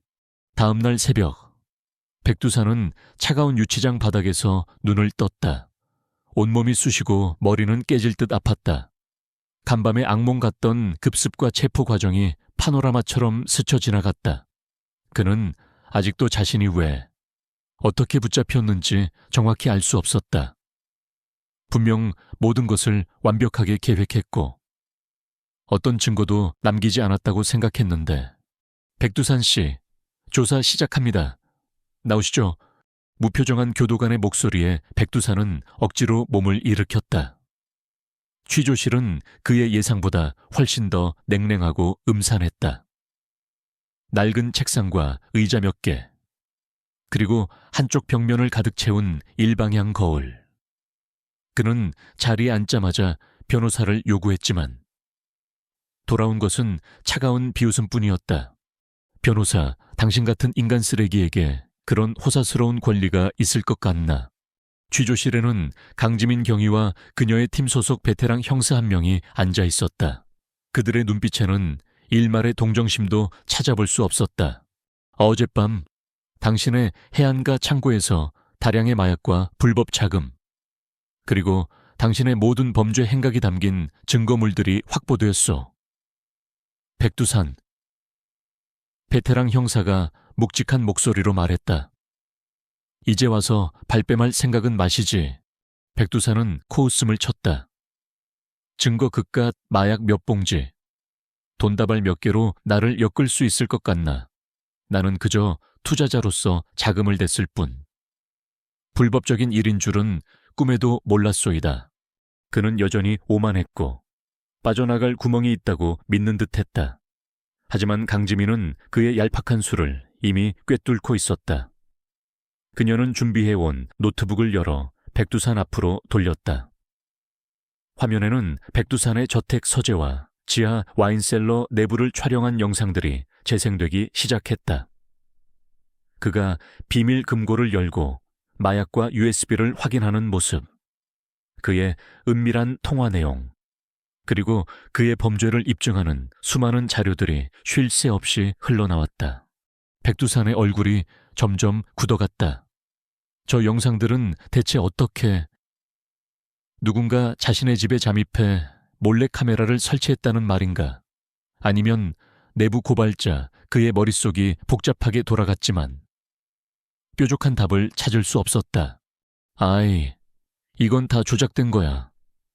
다음 날 새벽, 백두산은 차가운 유치장 바닥에서 눈을 떴다. 온몸이 쑤시고 머리는 깨질 듯 아팠다. 간밤에 악몽 같던 급습과 체포 과정이 파노라마처럼 스쳐 지나갔다. 그는 아직도 자신이 왜, 어떻게 붙잡혔는지 정확히 알 수 없었다. 분명 모든 것을 완벽하게 계획했고 어떤 증거도 남기지 않았다고 생각했는데. 백두산 씨, 조사 시작합니다. 나오시죠. 무표정한 교도관의 목소리에 백두산은 억지로 몸을 일으켰다. 취조실은 그의 예상보다 훨씬 더 냉랭하고 음산했다. 낡은 책상과 의자 몇 개, 그리고 한쪽 벽면을 가득 채운 일방향 거울. 그는 자리에 앉자마자 변호사를 요구했지만 돌아온 것은 차가운 비웃음뿐이었다. 변호사, 당신 같은 인간 쓰레기에게 그런 호사스러운 권리가 있을 것 같나? 취조실에는 강지민 경위와 그녀의 팀 소속 베테랑 형사 한 명이 앉아 있었다. 그들의 눈빛에는 일말의 동정심도 찾아볼 수 없었다. 어젯밤 당신의 해안가 창고에서 다량의 마약과 불법 자금, 그리고 당신의 모든 범죄 행각이 담긴 증거물들이 확보되었소. 백두산. 베테랑 형사가 묵직한 목소리로 말했다. 이제 와서 발뺌할 생각은 마시지. 백두산은 코웃음을 쳤다. 증거 그깟 마약 몇 봉지, 돈다발 몇 개로 나를 엮을 수 있을 것 같나. 나는 그저 투자자로서 자금을 댔을 뿐. 불법적인 일인 줄은 꿈에도 몰랐소이다. 그는 여전히 오만했고 빠져나갈 구멍이 있다고 믿는 듯했다. 하지만 강지민은 그의 얄팍한 수를 이미 꿰뚫고 있었다. 그녀는 준비해온 노트북을 열어 백두산 앞으로 돌렸다. 화면에는 백두산의 저택 서재와 지하 와인셀러 내부를 촬영한 영상들이 재생되기 시작했다. 그가 비밀 금고를 열고 마약과 USB를 확인하는 모습, 그의 은밀한 통화 내용, 그리고 그의 범죄를 입증하는 수많은 자료들이 쉴 새 없이 흘러나왔다. 백두산의 얼굴이 점점 굳어갔다. 저 영상들은 대체 어떻게... 누군가 자신의 집에 잠입해 몰래 카메라를 설치했다는 말인가? 아니면 내부 고발자 그의 머릿속이 복잡하게 돌아갔지만 뾰족한 답을 찾을 수 없었다. 아이, 이건 다 조작된 거야.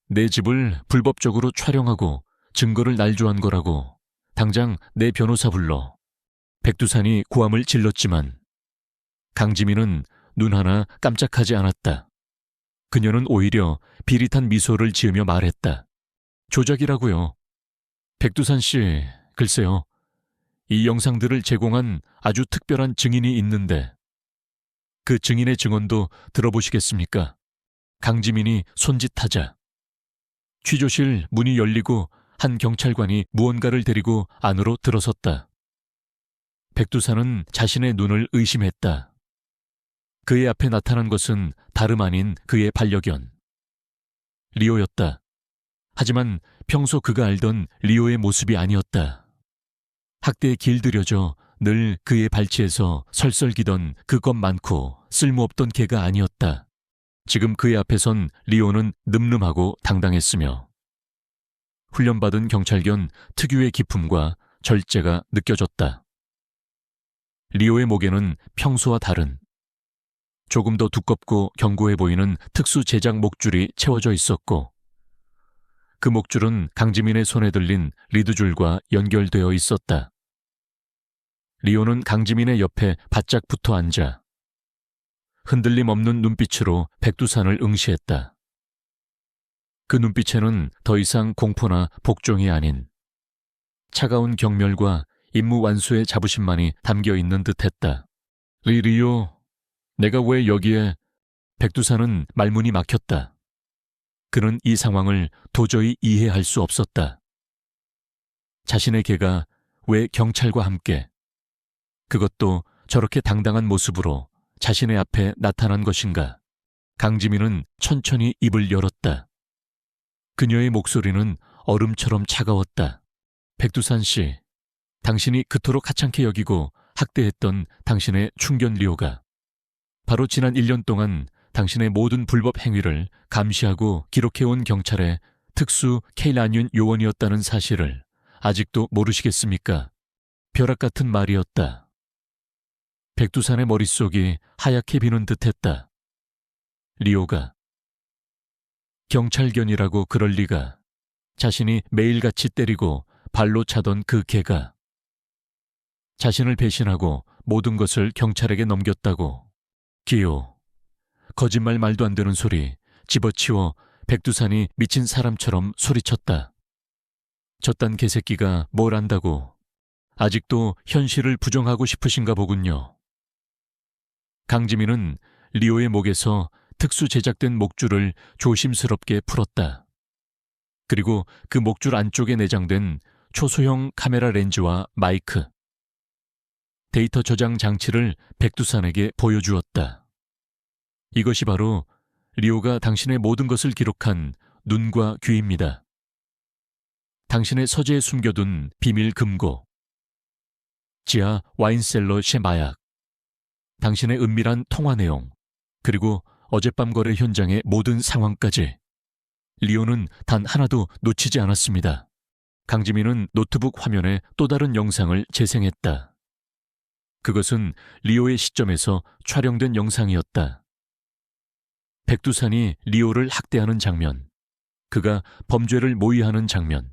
내 집을 불법적으로 촬영하고 증거를 날조한 거라고. 당장 내 변호사 불러. 백두산이 고함을 질렀지만 강지민은 눈 하나 깜짝하지 않았다. 그녀는 오히려 비릿한 미소를 지으며 말했다. 조작이라고요. 백두산 씨, 글쎄요. 이 영상들을 제공한 아주 특별한 증인이 있는데 그 증인의 증언도 들어보시겠습니까? 강지민이 손짓하자 취조실 문이 열리고 한 경찰관이 무언가를 데리고 안으로 들어섰다. 백두산은 자신의 눈을 의심했다. 그의 앞에 나타난 것은 다름 아닌 그의 반려견 리오였다. 하지만 평소 그가 알던 리오의 모습이 아니었다. 학대에 길들여져 늘 그의 발치에서 설설기던 그 겁 많고 쓸모없던 개가 아니었다. 지금 그의 앞에 선 리오는 늠름하고 당당했으며 훈련받은 경찰견 특유의 기품과 절제가 느껴졌다. 리오의 목에는 평소와 다른 조금 더 두껍고 견고해 보이는 특수 제작 목줄이 채워져 있었고 그 목줄은 강지민의 손에 들린 리드줄과 연결되어 있었다. 리오는 강지민의 옆에 바짝 붙어 앉아 흔들림 없는 눈빛으로 백두산을 응시했다. 그 눈빛에는 더 이상 공포나 복종이 아닌 차가운 경멸과 임무 완수의 자부심만이 담겨 있는 듯했다. 리오, 내가 왜 여기에... 백두산은 말문이 막혔다. 그는 이 상황을 도저히 이해할 수 없었다. 자신의 개가 왜 경찰과 함께, 그것도 저렇게 당당한 모습으로 자신의 앞에 나타난 것인가? 강지민은 천천히 입을 열었다. 그녀의 목소리는 얼음처럼 차가웠다. 백두산 씨, 당신이 그토록 하찮게 여기고 학대했던 당신의 충견 리오가 바로 지난 1년 동안 당신의 모든 불법 행위를 감시하고 기록해온 경찰의 특수 K-라니온 요원이었다는 사실을 아직도 모르시겠습니까? 벼락 같은 말이었다. 백두산의 머릿속이 하얗게 비는 듯했다. 리오가 경찰견이라고 그럴 리가. 자신이 매일같이 때리고 발로 차던 그 개가 자신을 배신하고 모든 것을 경찰에게 넘겼다고. 기요. 거짓말 말도 안 되는 소리 집어치워 백두산이 미친 사람처럼 소리쳤다. 저딴 개새끼가 뭘 안다고. 아직도 현실을 부정하고 싶으신가 보군요. 강지민은 리오의 목에서 특수 제작된 목줄을 조심스럽게 풀었다. 그리고 그 목줄 안쪽에 내장된 초소형 카메라 렌즈와 마이크, 데이터 저장 장치를 백두산에게 보여주었다. 이것이 바로 리오가 당신의 모든 것을 기록한 눈과 귀입니다. 당신의 서재에 숨겨둔 비밀 금고, 지하 와인셀러의 마약, 당신의 은밀한 통화 내용, 그리고 어젯밤 거래 현장의 모든 상황까지. 리오는 단 하나도 놓치지 않았습니다. 강지민은 노트북 화면에 또 다른 영상을 재생했다. 그것은 리오의 시점에서 촬영된 영상이었다. 백두산이 리오를 학대하는 장면, 그가 범죄를 모의하는 장면,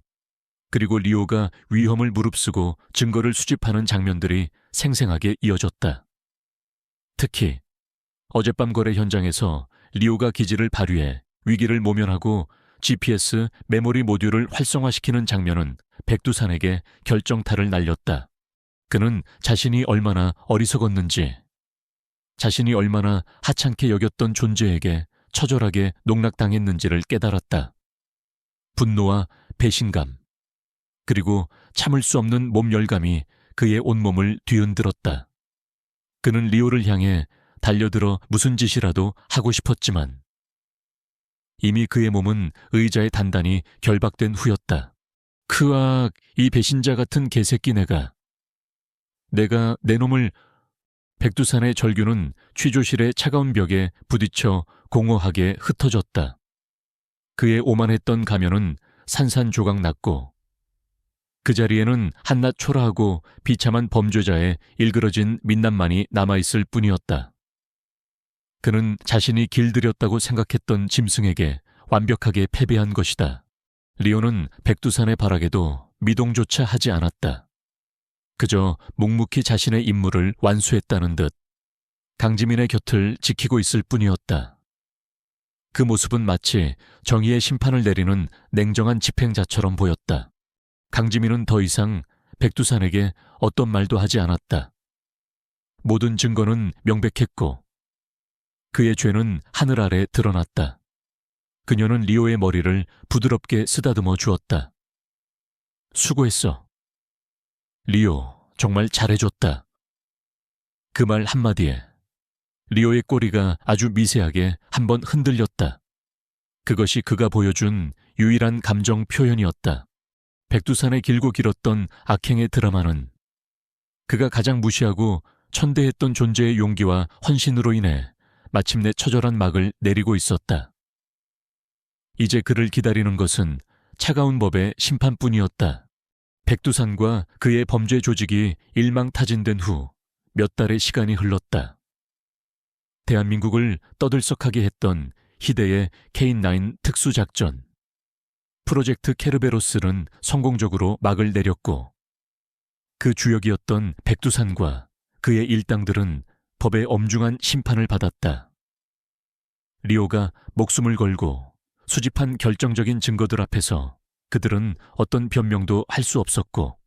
그리고 리오가 위험을 무릅쓰고 증거를 수집하는 장면들이 생생하게 이어졌다. 특히 어젯밤 거래 현장에서 리오가 기지를 발휘해 위기를 모면하고 GPS 메모리 모듈을 활성화시키는 장면은 백두산에게 결정타를 날렸다. 그는 자신이 얼마나 어리석었는지, 자신이 얼마나 하찮게 여겼던 존재에게 처절하게 농락당했는지를 깨달았다. 분노와 배신감, 그리고 참을 수 없는 몸 열감이 그의 온몸을 뒤흔들었다. 그는 리오를 향해 달려들어 무슨 짓이라도 하고 싶었지만 이미 그의 몸은 의자에 단단히 결박된 후였다. 크악, 이 배신자 같은 개새끼 내가 내 놈을. 백두산의 절규는 취조실의 차가운 벽에 부딪혀 공허하게 흩어졌다. 그의 오만했던 가면은 산산조각 났고 그 자리에는 한낱 초라하고 비참한 범죄자의 일그러진 민낯만이 남아있을 뿐이었다. 그는 자신이 길들였다고 생각했던 짐승에게 완벽하게 패배한 것이다. 리오는 백두산의 발악에도 미동조차 하지 않았다. 그저 묵묵히 자신의 임무를 완수했다는 듯 강지민의 곁을 지키고 있을 뿐이었다. 그 모습은 마치 정의의 심판을 내리는 냉정한 집행자처럼 보였다. 강지민은 더 이상 백두산에게 어떤 말도 하지 않았다. 모든 증거는 명백했고 그의 죄는 하늘 아래 드러났다. 그녀는 리오의 머리를 부드럽게 쓰다듬어 주었다. 수고했어. 리오, 정말 잘해줬다. 그 말 한마디에 리오의 꼬리가 아주 미세하게 한번 흔들렸다. 그것이 그가 보여준 유일한 감정 표현이었다. 백두산의 길고 길었던 악행의 드라마는 그가 가장 무시하고 천대했던 존재의 용기와 헌신으로 인해 마침내 처절한 막을 내리고 있었다. 이제 그를 기다리는 것은 차가운 법의 심판뿐이었다. 백두산과 그의 범죄 조직이 일망타진된 후 몇 달의 시간이 흘렀다. 대한민국을 떠들썩하게 했던 희대의 K9 특수작전. 프로젝트 케르베로스는 성공적으로 막을 내렸고 그 주역이었던 백두산과 그의 일당들은 법의 엄중한 심판을 받았다. 리오가 목숨을 걸고 수집한 결정적인 증거들 앞에서 그들은 어떤 변명도 할 수 없었고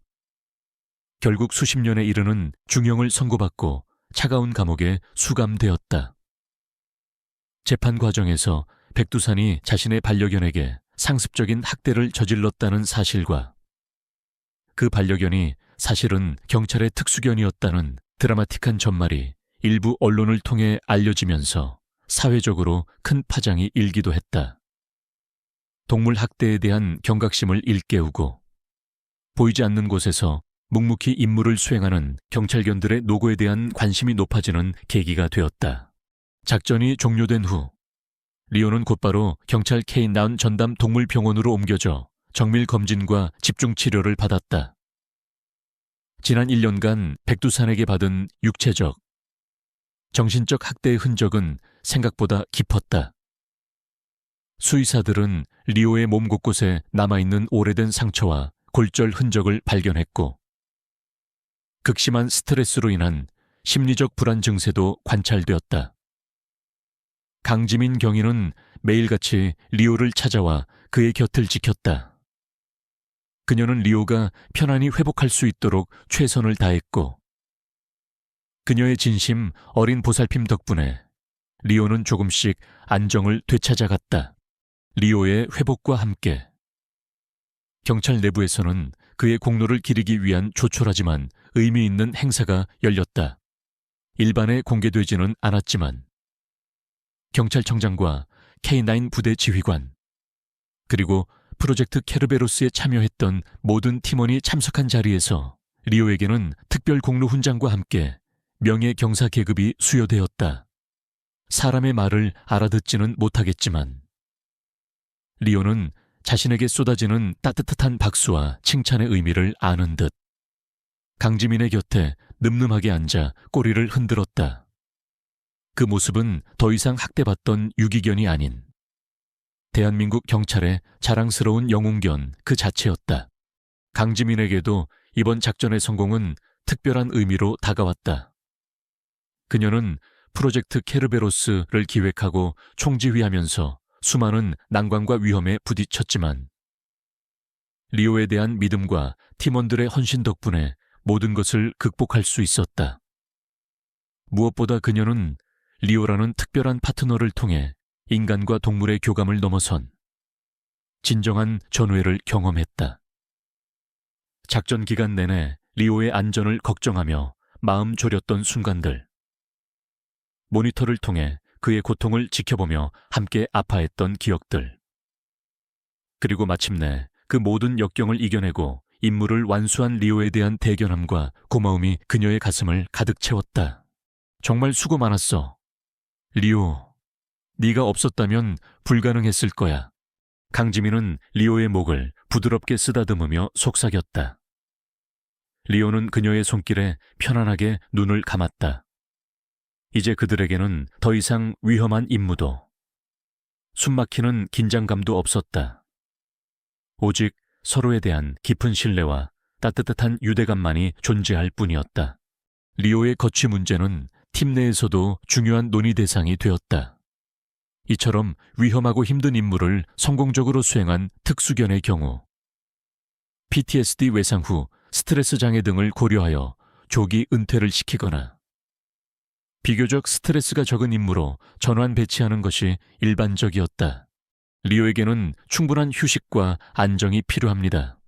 결국 수십 년에 이르는 중형을 선고받고 차가운 감옥에 수감되었다. 재판 과정에서 백두산이 자신의 반려견에게 상습적인 학대를 저질렀다는 사실과 그 반려견이 사실은 경찰의 특수견이었다는 드라마틱한 전말이 일부 언론을 통해 알려지면서 사회적으로 큰 파장이 일기도 했다. 동물 학대에 대한 경각심을 일깨우고 보이지 않는 곳에서 묵묵히 임무를 수행하는 경찰견들의 노고에 대한 관심이 높아지는 계기가 되었다. 작전이 종료된 후 리오는 곧바로 경찰 K9 전담 동물병원으로 옮겨져 정밀 검진과 집중 치료를 받았다. 지난 1년간 백두산에게 받은 육체적, 정신적 학대의 흔적은 생각보다 깊었다. 수의사들은 리오의 몸 곳곳에 남아있는 오래된 상처와 골절 흔적을 발견했고 극심한 스트레스로 인한 심리적 불안 증세도 관찰되었다. 강지민 경위는 매일같이 리오를 찾아와 그의 곁을 지켰다. 그녀는 리오가 편안히 회복할 수 있도록 최선을 다했고 그녀의 진심 어린 보살핌 덕분에 리오는 조금씩 안정을 되찾아갔다. 리오의 회복과 함께 경찰 내부에서는 그의 공로를 기리기 위한 조촐하지만 의미 있는 행사가 열렸다. 일반에 공개되지는 않았지만 경찰청장과 K9 부대 지휘관, 그리고 프로젝트 케르베로스에 참여했던 모든 팀원이 참석한 자리에서 리오에게는 특별 공로 훈장과 함께 명예 경사 계급이 수여되었다. 사람의 말을 알아듣지는 못하겠지만 리오는 자신에게 쏟아지는 따뜻한 박수와 칭찬의 의미를 아는 듯 강지민의 곁에 늠름하게 앉아 꼬리를 흔들었다. 그 모습은 더 이상 학대받던 유기견이 아닌 대한민국 경찰의 자랑스러운 영웅견 그 자체였다. 강지민에게도 이번 작전의 성공은 특별한 의미로 다가왔다. 그녀는 프로젝트 케르베로스를 기획하고 총지휘하면서 수많은 난관과 위험에 부딪혔지만 리오에 대한 믿음과 팀원들의 헌신 덕분에 모든 것을 극복할 수 있었다. 무엇보다 그녀는 리오라는 특별한 파트너를 통해 인간과 동물의 교감을 넘어선 진정한 전회를 경험했다. 작전 기간 내내 리오의 안전을 걱정하며 마음 졸였던 순간들. 모니터를 통해 그의 고통을 지켜보며 함께 아파했던 기억들. 그리고 마침내 그 모든 역경을 이겨내고 임무를 완수한 리오에 대한 대견함과 고마움이 그녀의 가슴을 가득 채웠다. 정말 수고 많았어. 리오, 네가 없었다면 불가능했을 거야. 강지민은 리오의 목을 부드럽게 쓰다듬으며 속삭였다. 리오는 그녀의 손길에 편안하게 눈을 감았다. 이제 그들에게는 더 이상 위험한 임무도 숨막히는 긴장감도 없었다. 오직 서로에 대한 깊은 신뢰와 따뜻한 유대감만이 존재할 뿐이었다. 리오의 거취 문제는 팀 내에서도 중요한 논의 대상이 되었다. 이처럼 위험하고 힘든 임무를 성공적으로 수행한 특수견의 경우 PTSD 외상 후 스트레스 장애 등을 고려하여 조기 은퇴를 시키거나 비교적 스트레스가 적은 임무로 전환 배치하는 것이 일반적이었다. 리오에게는 충분한 휴식과 안정이 필요합니다.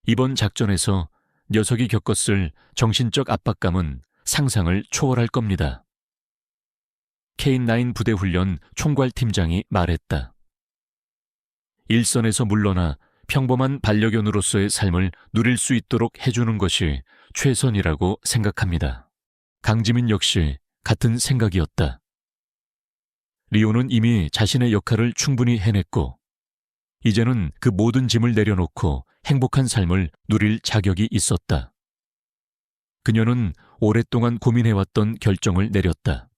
이번 작전에서 녀석이 겪었을 정신적 압박감은 상상을 초월할 겁니다. K9 부대 훈련 총괄팀장이 말했다. 일선에서 물러나 평범한 반려견으로서의 삶을 누릴 수 있도록 해주는 것이 최선이라고 생각합니다. 강지민 역시 같은 생각이었다. 리오는 이미 자신의 역할을 충분히 해냈고 이제는 그 모든 짐을 내려놓고 행복한 삶을 누릴 자격이 있었다. 그녀는 오랫동안 고민해왔던 결정을 내렸다.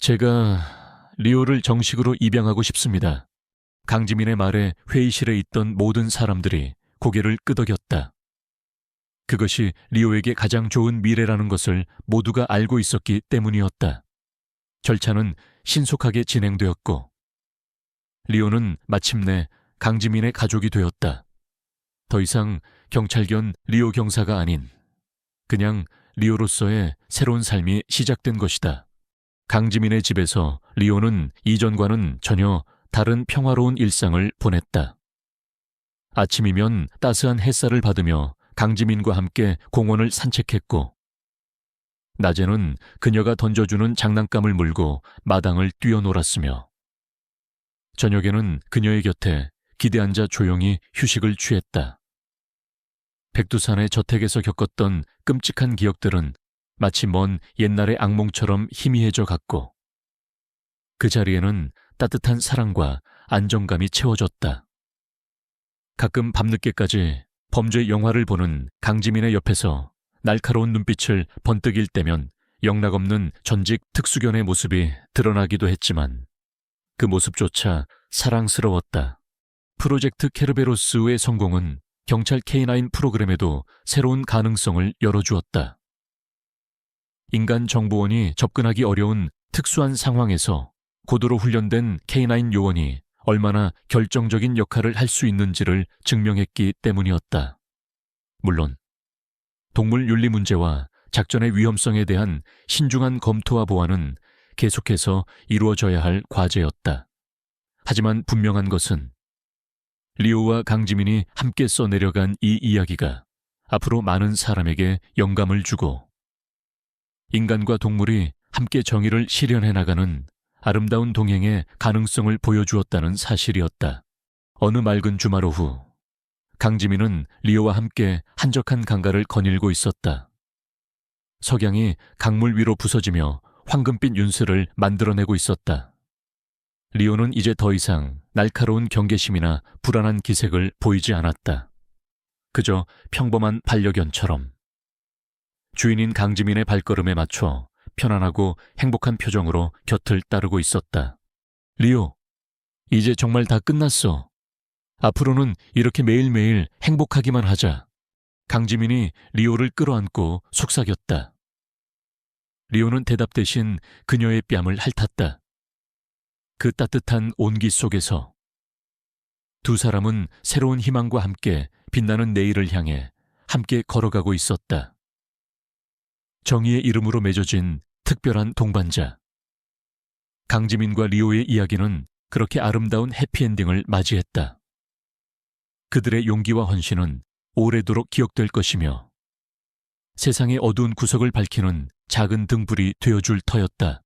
제가 리오를 정식으로 입양하고 싶습니다. 강지민의 말에 회의실에 있던 모든 사람들이 고개를 끄덕였다. 그것이 리오에게 가장 좋은 미래라는 것을 모두가 알고 있었기 때문이었다. 절차는 신속하게 진행되었고 리오는 마침내 강지민의 가족이 되었다. 더 이상 경찰견 리오 경사가 아닌 그냥 리오로서의 새로운 삶이 시작된 것이다. 강지민의 집에서 리오는 이전과는 전혀 다른 평화로운 일상을 보냈다. 아침이면 따스한 햇살을 받으며 강지민과 함께 공원을 산책했고 낮에는 그녀가 던져주는 장난감을 물고 마당을 뛰어놀았으며 저녁에는 그녀의 곁에 기대앉아 조용히 휴식을 취했다. 백두산의 저택에서 겪었던 끔찍한 기억들은 마치 먼 옛날의 악몽처럼 희미해져 갔고 그 자리에는 따뜻한 사랑과 안정감이 채워졌다. 가끔 밤늦게까지 범죄 영화를 보는 강지민의 옆에서 날카로운 눈빛을 번뜩일 때면 영락없는 전직 특수견의 모습이 드러나기도 했지만 그 모습조차 사랑스러웠다. 프로젝트 케르베로스의 성공은 경찰 K9 프로그램에도 새로운 가능성을 열어주었다. 인간정보원이 접근하기 어려운 특수한 상황에서 고도로 훈련된 K9 요원이 얼마나 결정적인 역할을 할 수 있는지를 증명했기 때문이었다. 물론 동물 윤리 문제와 작전의 위험성에 대한 신중한 검토와 보완은 계속해서 이루어져야 할 과제였다. 하지만 분명한 것은 리오와 강지민이 함께 써내려간 이 이야기가 앞으로 많은 사람에게 영감을 주고 인간과 동물이 함께 정의를 실현해 나가는 아름다운 동행의 가능성을 보여주었다는 사실이었다. 어느 맑은 주말 오후, 강지민은 리오와 함께 한적한 강가를 거닐고 있었다. 석양이 강물 위로 부서지며 황금빛 윤슬을 만들어내고 있었다. 리오는 이제 더 이상 날카로운 경계심이나 불안한 기색을 보이지 않았다. 그저 평범한 반려견처럼. 주인인 강지민의 발걸음에 맞춰 편안하고 행복한 표정으로 곁을 따르고 있었다. 리오, 이제 정말 다 끝났어. 앞으로는 이렇게 매일매일 행복하기만 하자. 강지민이 리오를 끌어안고 속삭였다. 리오는 대답 대신 그녀의 뺨을 핥았다. 그 따뜻한 온기 속에서 두 사람은 새로운 희망과 함께 빛나는 내일을 향해 함께 걸어가고 있었다. 정의의 이름으로 맺어진 특별한 동반자. 강지민과 리오의 이야기는 그렇게 아름다운 해피엔딩을 맞이했다. 그들의 용기와 헌신은 오래도록 기억될 것이며 세상의 어두운 구석을 밝히는 작은 등불이 되어줄 터였다.